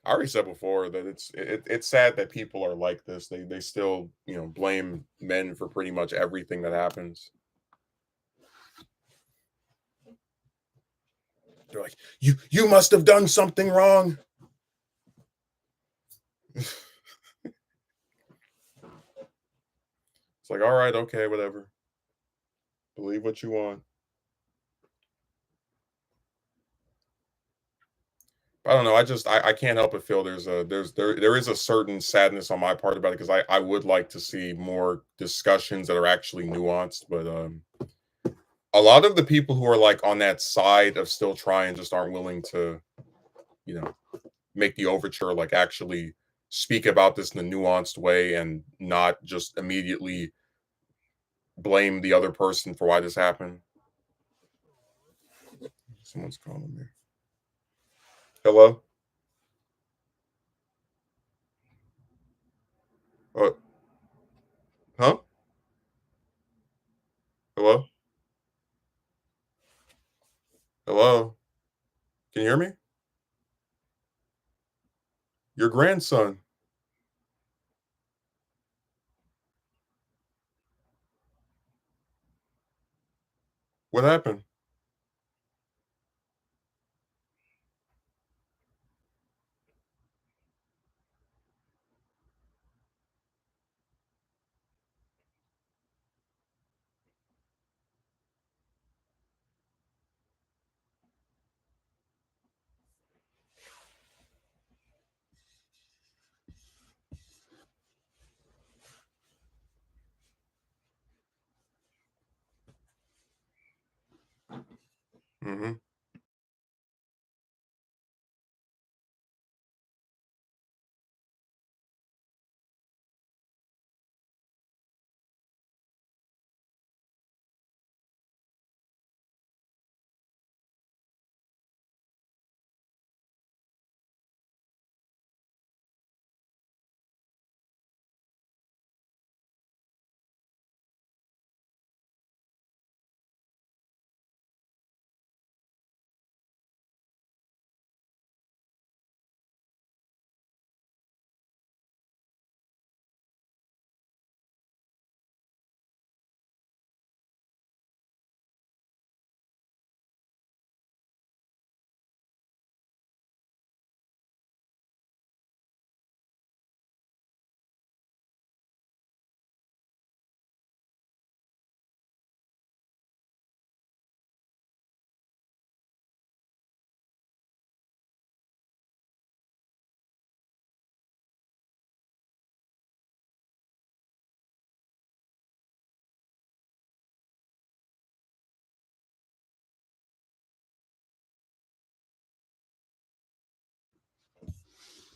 I already said before that it's sad that people are like this. They still, blame men for pretty much everything that happens. They're like, you must have done something wrong. It's like, all right, okay, whatever. Believe what you want. I don't know. I can't help but feel there is a certain sadness on my part about it because I would like to see more discussions that are actually nuanced, but a lot of the people who are, like, on that side of still trying just aren't willing to, you know, make the overture, like, actually speak about this in a nuanced way and not just immediately blame the other person for why this happened. Someone's calling me. Hello? Uh, huh? Hello? Hello? Can you hear me? Your grandson. What happened? Hmm.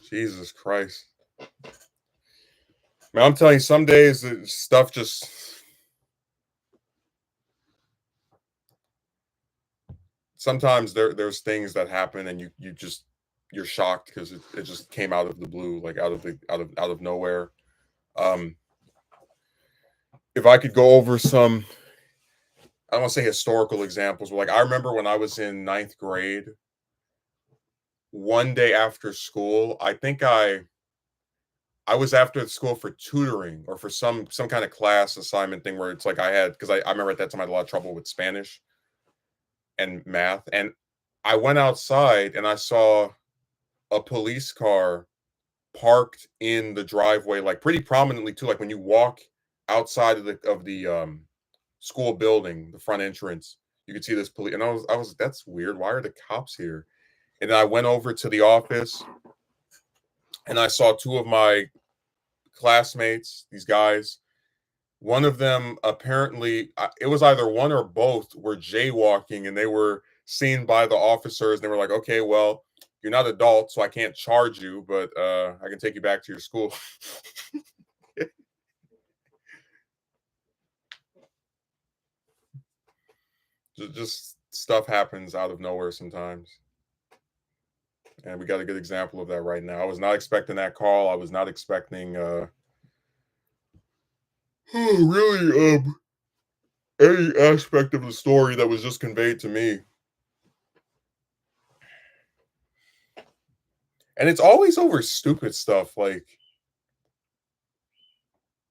Jesus Christ. Man, I'm telling you, some days stuff just sometimes there's things that happen and you just you're shocked because it just came out of the blue, like out of nowhere. Um if I could go over some I don't want to say historical examples, but like I remember when I was in ninth grade, one day after school, I was after school for tutoring or for some kind of class assignment thing where it's like I had because I remember at that time I had a lot of trouble with Spanish and math. And I went outside and I saw a police car parked in the driveway, like pretty prominently too. Like when you walk outside of the school building, the front entrance, you could see this police. And I was that's weird. Why are the cops here? And then I went over to the office and I saw two of my classmates, these guys. One of them apparently, it was either one or both were jaywalking, and they were seen by the officers. And they were like, "Okay, well, you're not adult, so I can't charge you, but I can take you back to your school." Just stuff happens out of nowhere sometimes, and we got a good example of that right now. I was not expecting that call. I was not expecting really any aspect of the story that was just conveyed to me. And it's always over stupid stuff. Like,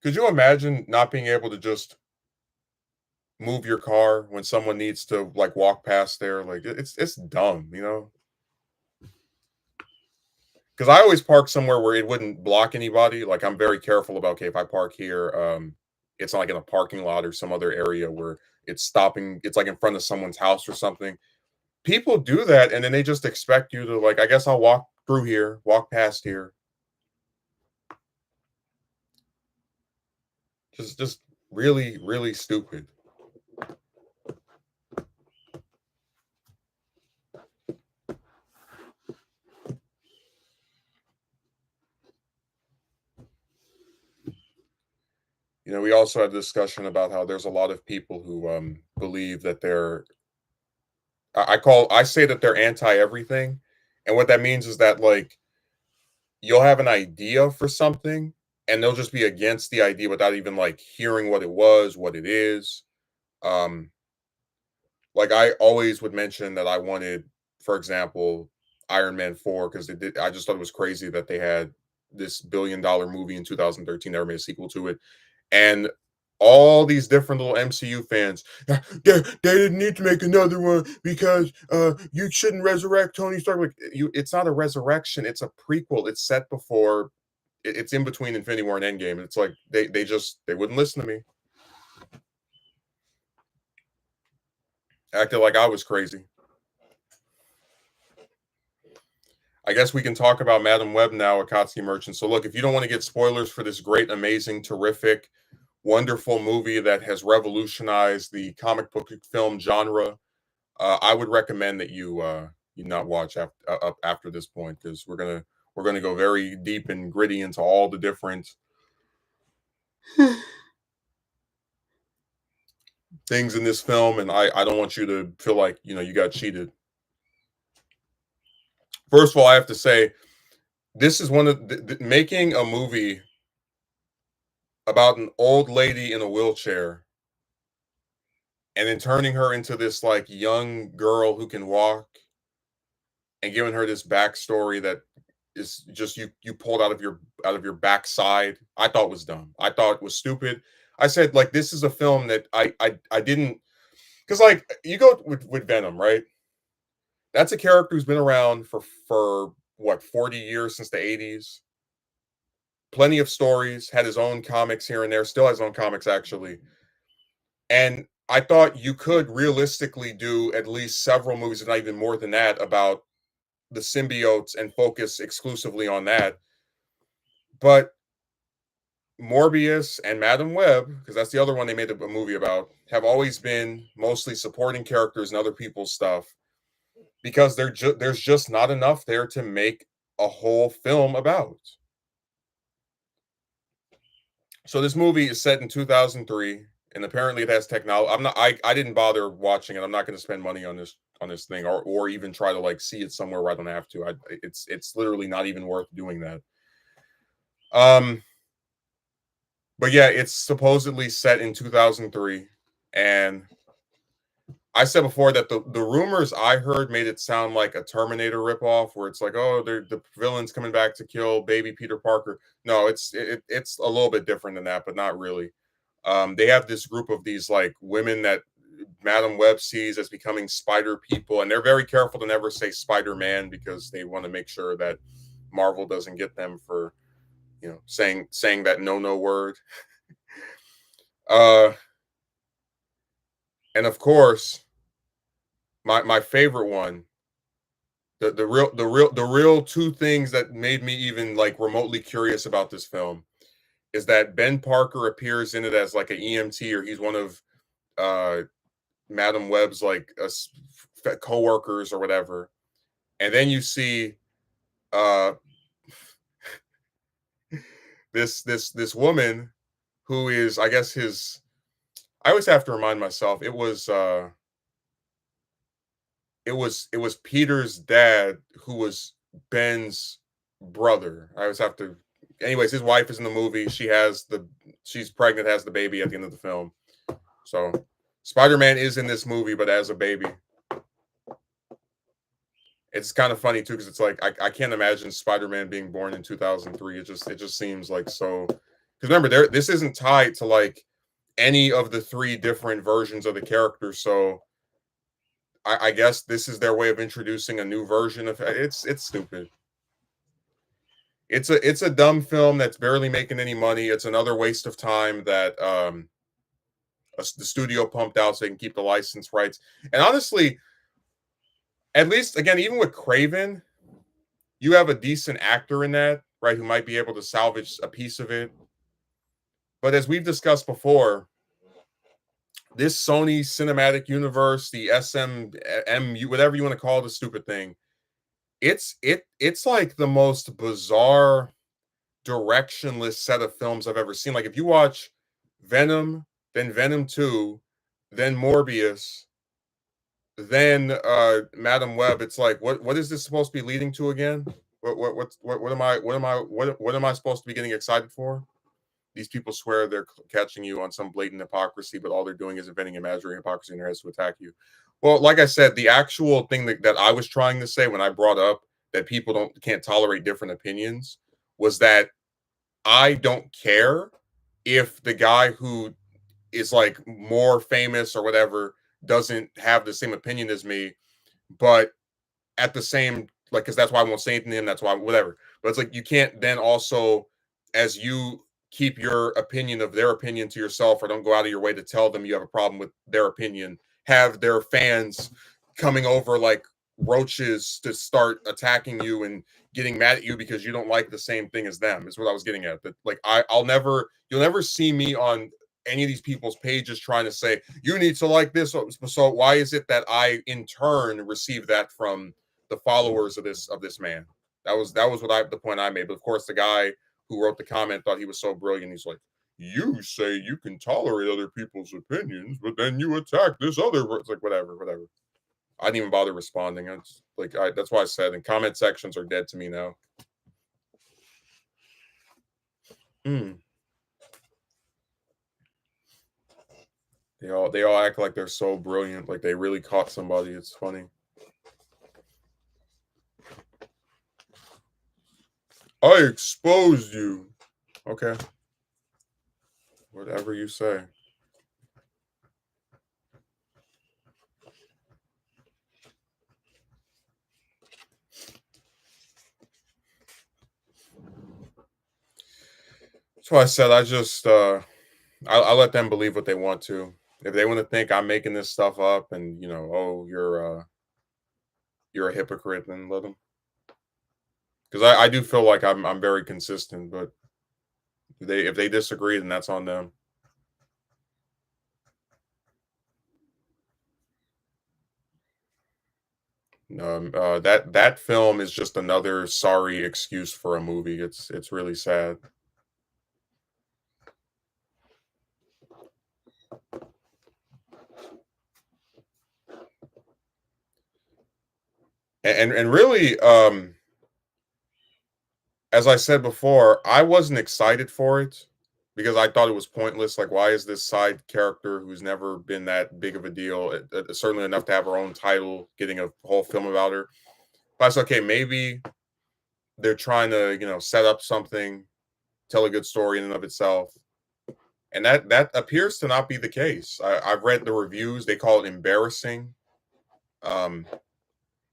could you imagine not being able to just move your car when someone needs to like walk past there? Like, it's dumb, you know? Because I always park somewhere where it wouldn't block anybody. Like, I'm very careful about okay, if I park here, it's not like in a parking lot or some other area where it's stopping. It's like in front of someone's house or something. People do that, and then they just expect you to like. I guess I'll walk through here, walk past here. Just really, really stupid. We also had a discussion about how there's a lot of people who believe that they're I say that they're anti everything. And what that means is that like you'll have an idea for something and they'll just be against the idea without even like hearing what it was, what it is. Um like I always would mention that I wanted, for example, Iron Man 4 because I just thought it was crazy that they had this billion-dollar movie in 2013, never made a sequel to it. And all these different little MCU fans, they didn't need to make another one because you shouldn't resurrect Tony Stark. Like it's not a resurrection; it's a prequel. It's set before, it's in between Infinity War and Endgame. And it's like they wouldn't listen to me. Acted like I was crazy. I guess we can talk about Madam Web now, Akatsuki Merchant. So look, if you don't want to get spoilers for this great, amazing, terrific, wonderful movie that has revolutionized the comic book film genre, I would recommend that you not watch after this point because we're gonna go very deep and gritty into all the different things in this film, and I don't want you to feel like you got cheated. First of all, I have to say this is one of making a movie about an old lady in a wheelchair and then turning her into this like young girl who can walk and giving her this backstory that is just you pulled out of your backside. I thought was dumb. I thought it was stupid. I said like this is a film that I didn't, because like you go with Venom, right? That's a character who's been around for what 40 years, since the 80s. Plenty of stories, had his own comics here and there, still has his own comics actually. And I thought you could realistically do at least several movies, if not even more than that, about the symbiotes and focus exclusively on that. But Morbius and Madam Web, because that's the other one they made a movie about, have always been mostly supporting characters and other people's stuff because there's just not enough there to make a whole film about. So this movie is set in 2003, and apparently it has technology. I didn't bother watching it. I'm not going to spend money on this thing, or even try to like see it somewhere where I don't have to. It's literally not even worth doing that. Um, but yeah, it's supposedly set in 2003, and I said before that the rumors I heard made it sound like a Terminator ripoff, where it's like, oh, the villain's coming back to kill baby Peter Parker. No, it's a little bit different than that, but not really. They have this group of these like women that Madam Web sees as becoming spider people, and they're very careful to never say Spider Man because they want to make sure that Marvel doesn't get them for saying that no word. Uh, and of course, my favorite one, the real two things that made me even like remotely curious about this film is that Ben Parker appears in it as like an EMT, or he's one of uh Madam Web's like co-workers or whatever. And then you see uh this woman who is, I guess, his, I always have to remind myself it was Peter's dad who was Ben's brother. I always have to, anyways, his wife is in the movie. She's pregnant, has the baby at the end of the film. So Spider-Man is in this movie, but as a baby. It's kind of funny too, because it's like I can't imagine Spider-Man being born in 2003. It just seems like so. Because remember, this isn't tied to like any of the three different versions of the character. So I guess this is their way of introducing a new version of it's stupid. It's a dumb film that's barely making any money. It's another waste of time that the studio pumped out so they can keep the license rights. And honestly, at least again, even with Craven, you have a decent actor in that, right, who might be able to salvage a piece of it. But as we've discussed before, this Sony Cinematic Universe, the SMMU, whatever you want to call the stupid thing, it's like the most bizarre, directionless set of films I've ever seen. Like if you watch Venom, then Venom 2, then Morbius, then Madam Web. It's like, what is this supposed to be leading to again? What am I supposed to be getting excited for? These people swear they're catching you on some blatant hypocrisy, but all they're doing is inventing imaginary hypocrisy in their heads to attack you. Well, like I said, the actual thing that I was trying to say when I brought up that people can't tolerate different opinions was that I don't care if the guy who is like more famous or whatever doesn't have the same opinion as me, but at the same, like, because that's why I won't say anything to him. That's why whatever. But it's like you can't then also, as you keep your opinion of their opinion to yourself, or don't go out of your way to tell them you have a problem with their opinion, have their fans coming over like roaches to start attacking you and getting mad at you because you don't like the same thing as them. Is what I was getting at. That like you'll never see me on any of these people's pages trying to say you need to like this. So why is it that I in turn receive that from the followers of this man? That was the point I made. But of course, the guy who wrote the comment thought he was so brilliant. He's like, you say you can tolerate other people's opinions, but then you attack this other. It's like whatever. I didn't even bother responding. That's why I said, and comment sections are dead to me now. Mm. They all act like they're so brilliant, like they really caught somebody. It's funny. I exposed you. Okay. Whatever you say. That's why I said I let them believe what they want to. If they want to think I'm making this stuff up and oh, you're a hypocrite, then let them. Because I do feel like I'm very consistent, but if they disagree, then that's on them. That film is just another sorry excuse for a movie. It's really sad. And really, as I said before, I wasn't excited for it because I thought it was pointless. Like, why is this side character who's never been that big of a deal, certainly enough to have her own title, getting a whole film about her? But I said, okay, maybe they're trying to set up something, tell a good story in and of itself, and that appears to not be the case. I've read the reviews; they call it embarrassing. Um,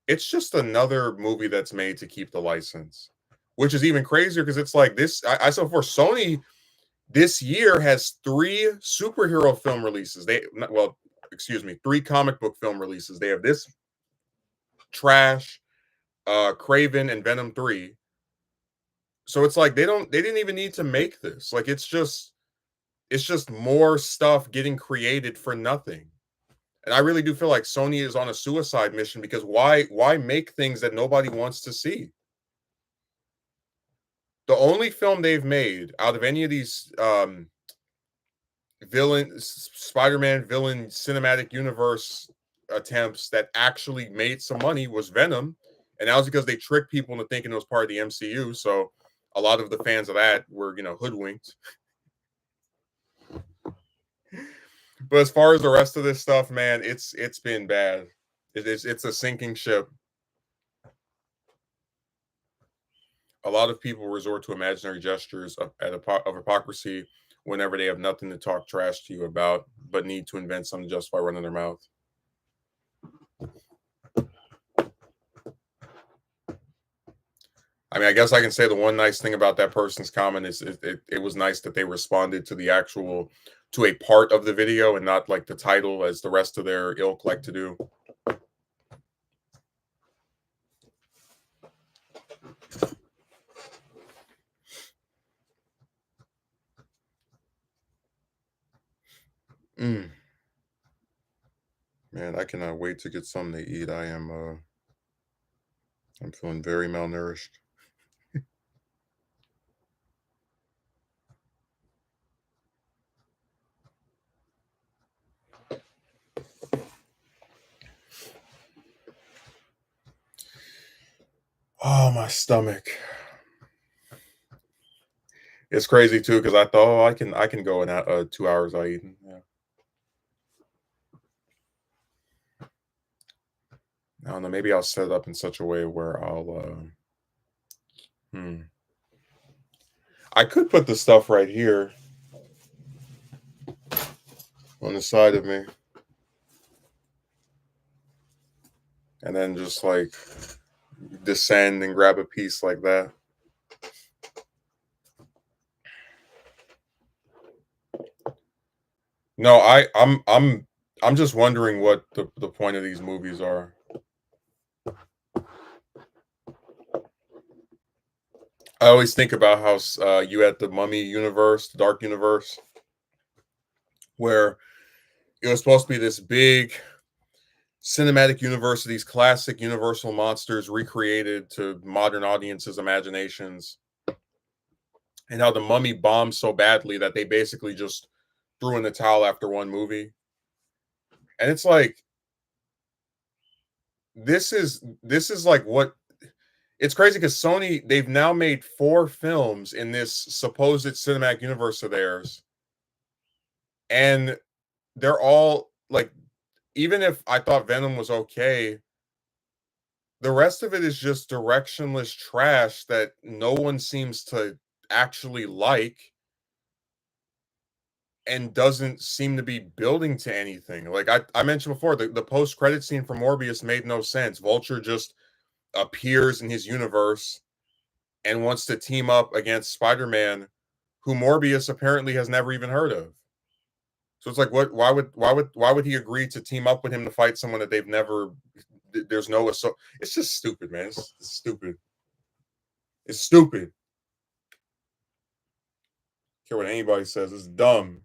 it's just another movie that's made to keep the license, which is even crazier because it's like this. I said before, Sony this year has three superhero film releases. Excuse me, three comic book film releases. They have this trash, Craven, and Venom 3. So it's like they didn't even need to make this. Like it's just more stuff getting created for nothing. And I really do feel like Sony is on a suicide mission because why make things that nobody wants to see? The only film they've made out of any of these Spider-Man villain cinematic universe attempts that actually made some money was Venom, and that was because they tricked people into thinking it was part of the MCU. So a lot of the fans of that were hoodwinked. But as far as the rest of this stuff, man, it's been bad. It's a sinking ship. A lot of people resort to imaginary gestures of hypocrisy whenever they have nothing to talk trash to you about, but need to invent something to justify running their mouth. I mean, I guess I can say the one nice thing about that person's comment is it was nice that they responded to to a part of the video and not like the title as the rest of their ilk like to do. Mm. Man, I cannot wait to get something to eat. I'm feeling very malnourished. Oh, my stomach. It's crazy too because I thought, oh, I can go in 2 hours I eating. Yeah. I don't know. Maybe I'll set it up in such a way where hmm. I could put the stuff right here on the side of me, and then just like descend and grab a piece like that. No, I'm just wondering what the point of these movies are. I always think about how you had the Mummy universe, the Dark Universe, where it was supposed to be this big cinematic universe of these classic Universal monsters recreated to modern audiences' imaginations, and how the Mummy bombed so badly that they basically just threw in the towel after one movie. And it's like this is like what it's crazy because Sony, they've now made 4 films in this supposed cinematic universe of theirs, and they're all like, even if I thought Venom was okay, the rest of it is just directionless trash that no one seems to actually like and doesn't seem to be building to anything. Like I mentioned before, the post credit scene for Morbius made no sense. Vulture just appears in his universe and wants to team up against Spider-Man, who Morbius apparently has never even heard of. So it's like, what? Why would he agree to team up with him to fight someone that they've never? There's no. So it's just stupid, man. It's stupid. It's stupid. Care what anybody says. It's dumb.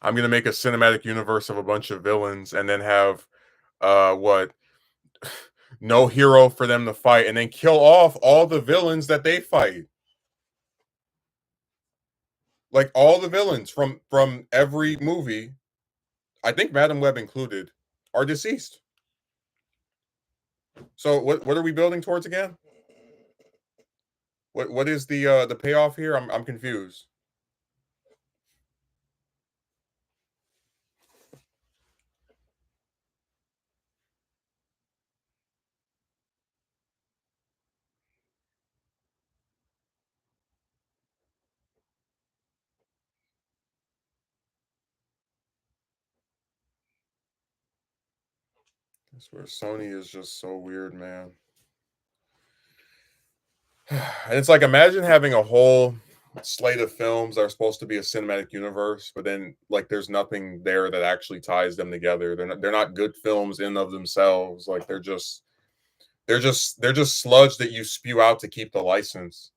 I'm gonna make a cinematic universe of a bunch of villains and then have what no hero for them to fight and then kill off all the villains that they fight. Like all the villains from every movie, I think Madam Web included, are deceased. So what are we building towards again? What is the payoff here? I'm confused. I swear Sony is just so weird, man. And it's like, imagine having a whole slate of films that are supposed to be a cinematic universe, but then like there's nothing there that actually ties them together. They're not good films in of themselves. Like they're just sludge that you spew out to keep the license.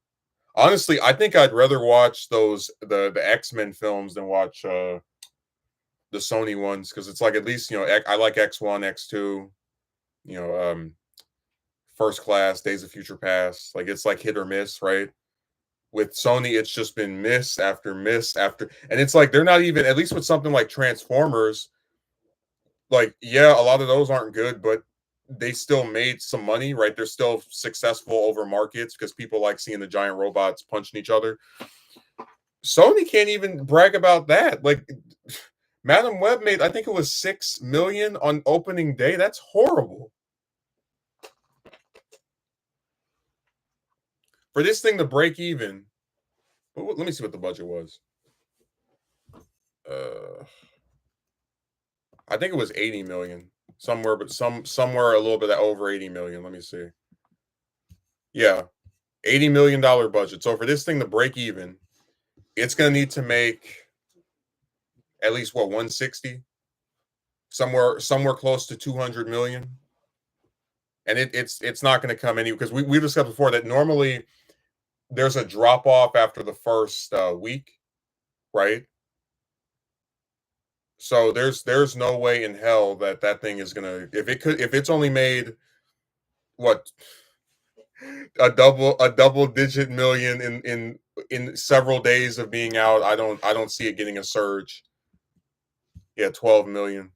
Honestly, I think I'd rather watch the X-Men films than watch the Sony ones, because it's like, at least, I like X1, X2, you know, First Class, Days of Future Past. Like it's like hit or miss, right? With Sony, it's just been miss after miss after, and it's like they're not even, at least with something like Transformers, like, yeah, a lot of those aren't good, but they still made some money, right? They're still successful over markets because people like seeing the giant robots punching each other. Sony can't even brag about that. Like Madam Web made, I think it was 6 million on opening day. That's horrible. For this thing to break even, let me see what the budget was. Uh, I think it was 80 million somewhere, but somewhere a little bit over 80 million. Let me see. Yeah, $80 million budget. So for this thing to break even, it's gonna need to make at least what, 160, somewhere close to 200 million. And it's not going to come any, because we discussed before that normally there's a drop off after the first week, right? So there's no way in hell that thing is gonna, if it's only made what, a double digit million in several days of being out. I don't see it getting a surge. Yeah, 12 million.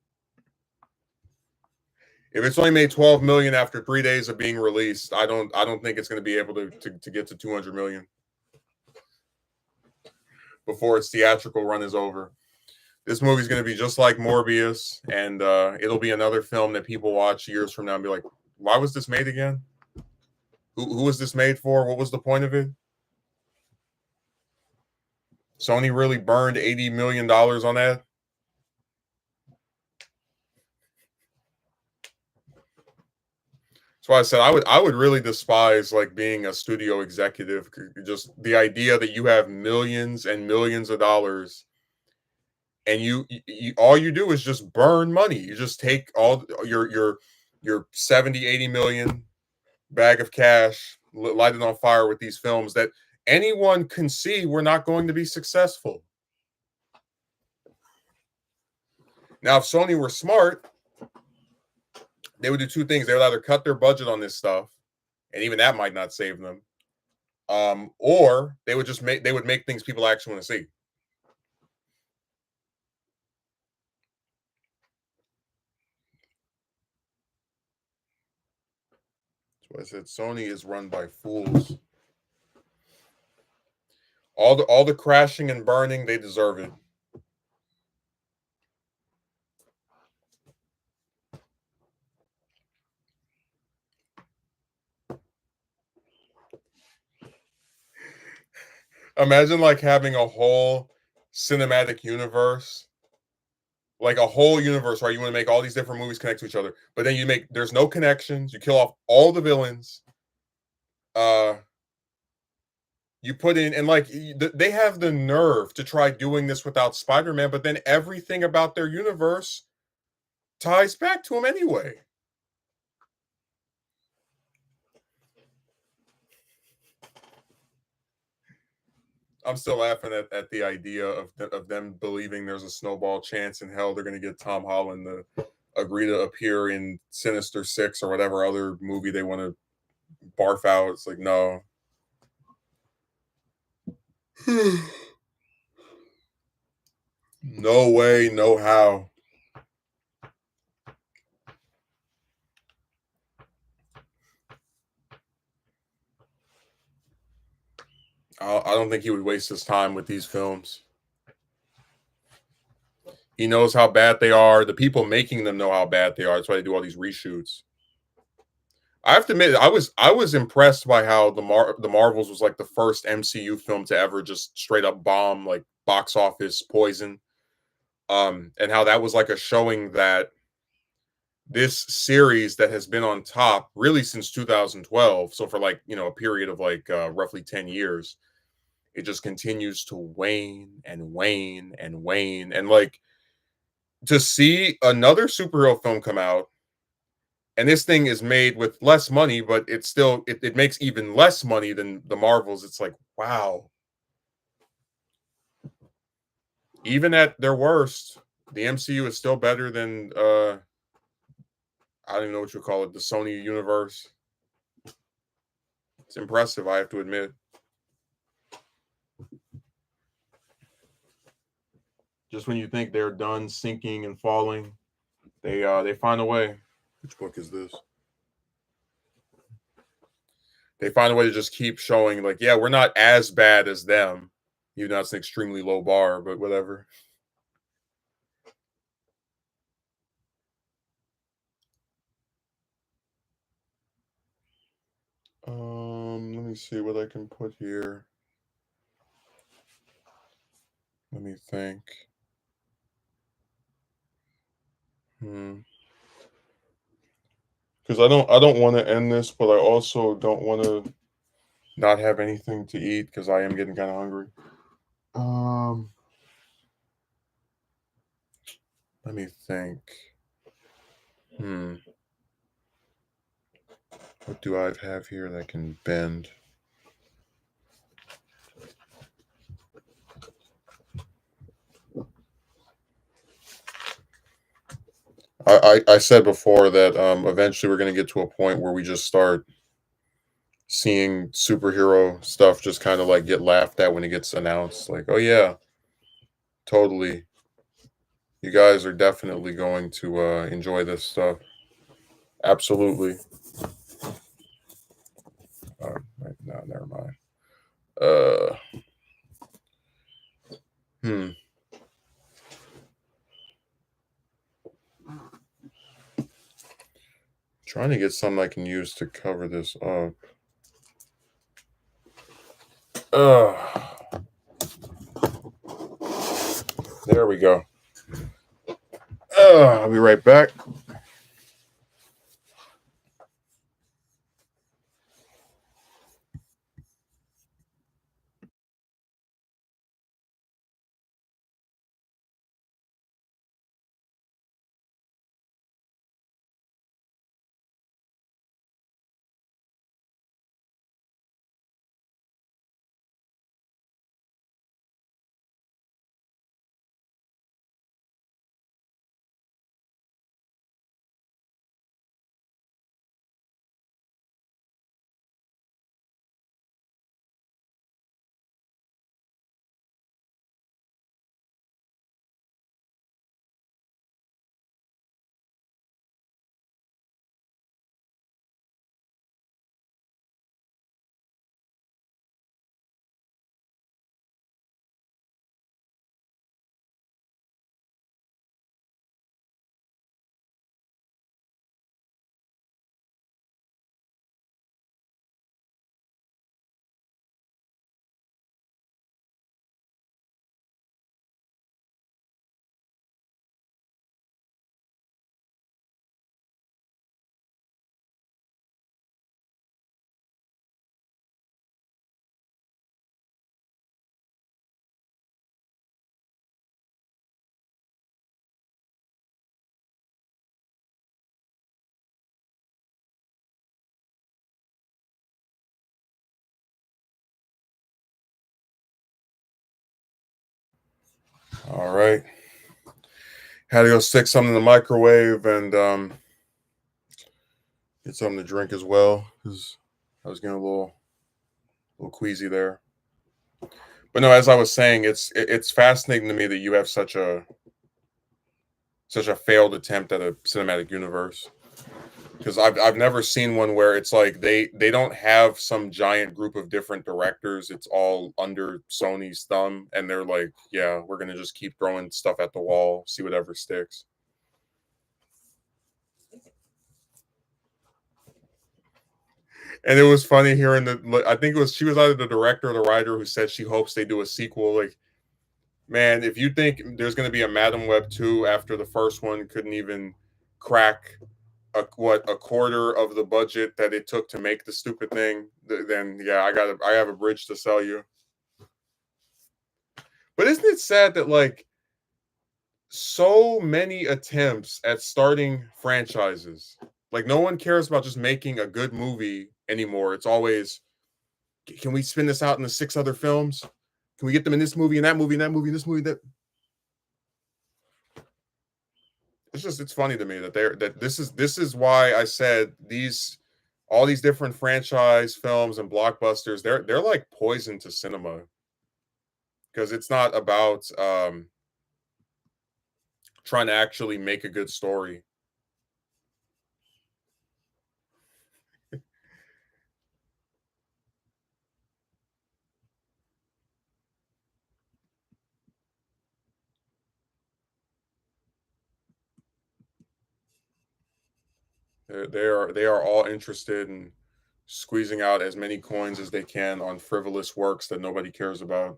If it's only made 12 million after 3 days of being released, I don't think it's going to be able to get to 200 million before its theatrical run is over. This movie's going to be just like Morbius, and it'll be another film that people watch years from now and be like, "Why was this made again? Who was this made for? What was the point of it?" Sony really burned $80 million on that. That's why I said I would really despise like being a studio executive. Just the idea that you have millions and millions of dollars, and you all you do is just burn money. You just take all your 70, 80 million bag of cash, light it on fire with these films that anyone can see we're not going to be successful. Now, if Sony were smart, they would do two things. They would either cut their budget on this stuff, and even that might not save them, or they would make things people actually want to see. That's why I said Sony is run by fools. All the crashing and burning, they deserve it. Imagine like having a whole cinematic universe, like a whole universe, right? You want to make all these different movies connect to each other, but then there's no connections. You kill off all the villains. Uh, you put in and like they have the nerve to try doing this without Spider-Man, but then everything about their universe ties back to him anyway. I'm still laughing at the idea of them believing there's a snowball chance in hell they're going to get Tom Holland to agree to appear in Sinister Six or whatever other movie they want to barf out. It's like, no. No way, no how. I don't think he would waste his time with these films. He knows how bad they are. The people making them know how bad they are. That's why they do all these reshoots. I have to admit, I was impressed by how the Marvels was like the first MCU film to ever just straight up bomb like box office poison. And how that was like a showing that this series that has been on top really since 2012, so for like a period of like roughly 10 years, it just continues to wane and wane and wane. And like to see another superhero film come out, and this thing is made with less money, but it makes even less money than the Marvels. It's like, wow. Even at their worst, the MCU is still better than I don't even know what you call it, the Sony universe. It's impressive, I have to admit. Just when you think they're done sinking and falling, they find a way. Which book is this? They find a way to just keep showing, like, yeah, we're not as bad as them. Even though it's an extremely low bar, but whatever. Let me see what I can put here. Let me think. Because I don't want to end this, but I also don't want to not have anything to eat because I am getting kind of hungry. Um, Let me think. Hmm. What do I have here that can bend? I said before that eventually we're going to get to a point where we just start seeing superhero stuff just kind of like get laughed at when it gets announced. Like, oh yeah, totally. You guys are definitely going to enjoy this stuff. Absolutely. No, never mind. Uh, hmm. Trying to get something I can use to cover this up. Uh, there we go. I'll be right back. All right. Had to go stick something in the microwave and get something to drink as well because I was getting a little queasy there. But no, as I was saying, it's fascinating to me that you have such a failed attempt at a cinematic universe because I've never seen one where it's like they don't have some giant group of different directors. It's all under Sony's thumb, and they're like, yeah, we're gonna just keep throwing stuff at the wall, see whatever sticks. And it was funny hearing the. I think it was she was either the director or the writer who said she hopes they do a sequel. Like, man, if you think there's gonna be a Madam Web 2 after the first one couldn't even crack a quarter of the budget that it took to make the stupid thing, then yeah, I have a bridge to sell you. But isn't it sad that like so many attempts at starting franchises, like no one cares about just making a good movie anymore. It's always, can we spin this out into six other films? Can we get them in this movie and that movie and that movie and this movie that? It's funny to me that this is why I said these all these different franchise films and blockbusters, they're like poison to cinema because it's not about trying to actually make a good story. They are all interested in squeezing out as many coins as they can on frivolous works that nobody cares about.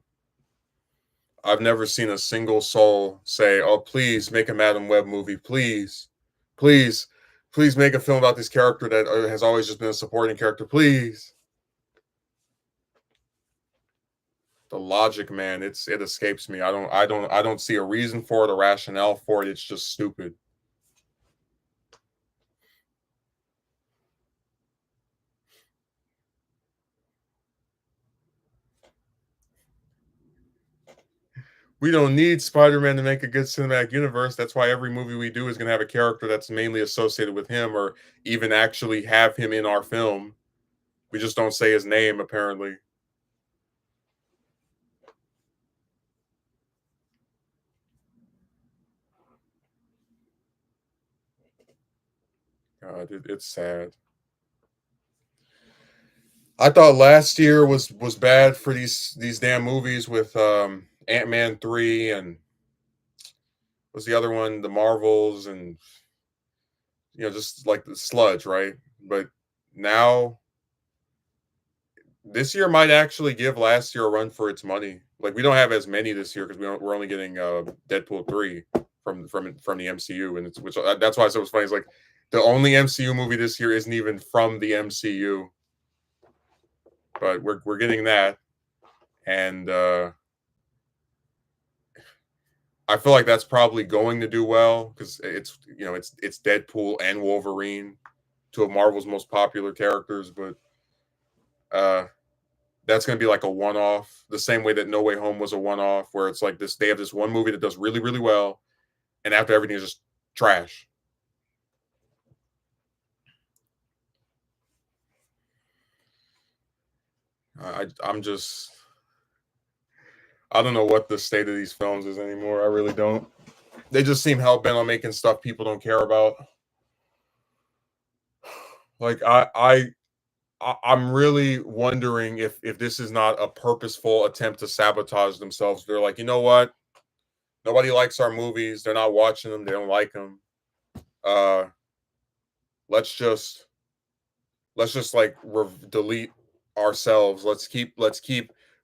I've never seen a single soul say, "Oh, please make a Madam Web movie, please, please, please make a film about this character that has always just been a supporting character, please." The logic, man, it escapes me. I don't see a reason for it, a rationale for it. It's just stupid. We don't need Spider-Man to make a good cinematic universe. That's why every movie we do is going to have a character that's mainly associated with him, or even actually have him in our film. We just don't say his name apparently. God, it's sad. I thought last year was bad for these damn movies with Ant-Man 3 and was the other one, the Marvels, and just like the sludge, right? But now this year might actually give last year a run for its money. Like we don't have as many this year because we're only getting Deadpool 3 from the MCU, and that's why I said it was funny. It's like the only MCU movie this year isn't even from the MCU, but we're getting that, and I feel like that's probably going to do well because it's Deadpool and Wolverine, two of Marvel's most popular characters, but uh that's going to be like a one-off, the same way that No Way Home was a one-off, where it's like this, they have this one movie that does really really well, and after everything is just trash. I'm just, I don't know what the state of these films is anymore. I really don't. They just seem hell bent on making stuff people don't care about. Like I'm really wondering if this is not a purposeful attempt to sabotage themselves. They're like, you know what? Nobody likes our movies. They're not watching them. They don't like them. Uh, let's just like delete ourselves. Let's keep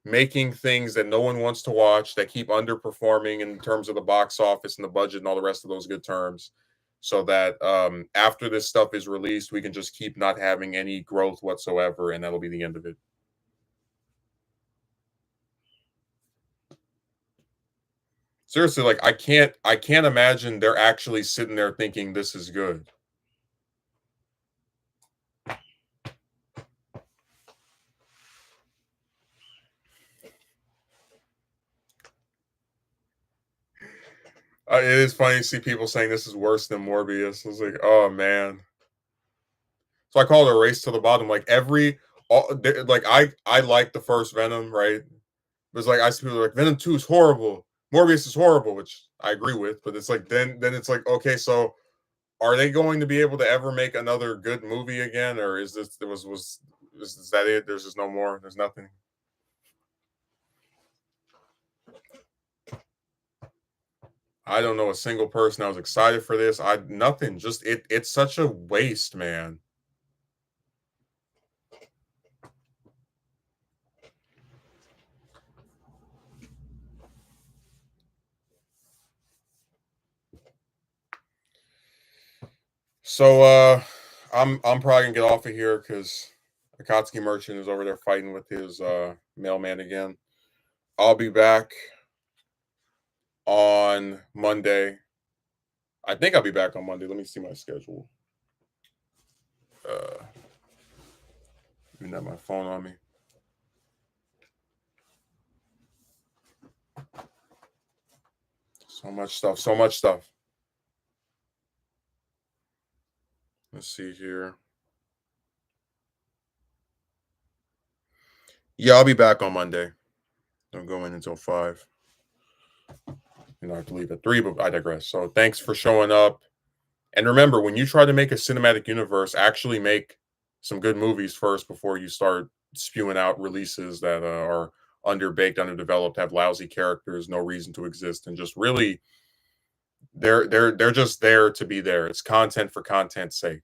making things that no one wants to watch, that keep underperforming in terms of the box office and the budget and all the rest of those good terms, so that after this stuff is released, we can just keep not having any growth whatsoever, and that'll be the end of it. Seriously, like I can't imagine they're actually sitting there thinking this is good. It is funny to see people saying this is worse than Morbius. I was like, oh man. So I call it a race to the bottom. Like like I like the first Venom, right? But it's like I see people like Venom 2 is horrible. Morbius is horrible, which I agree with. But it's like then it's like, okay, so are they going to be able to ever make another good movie again, or is this there was is that it? There's just no more. There's nothing. I don't know a single person that was excited for this. I nothing. Just it's such a waste, man. So I'm probably gonna get off of here because Akatsuki Merchant is over there fighting with his mailman again. I'll be back on Monday. I think I'll be back on Monday. Let me see my schedule. Uh even have my phone on me. So much stuff. So much stuff. Let's see here. Yeah, I'll be back on Monday. Don't go in until 5. I have to leave at 3, but I digress. So thanks for showing up. And remember, when you try to make a cinematic universe, actually make some good movies first before you start spewing out releases that are underbaked, underdeveloped, have lousy characters, no reason to exist, and just really they're just there to be there. It's content for content's sake.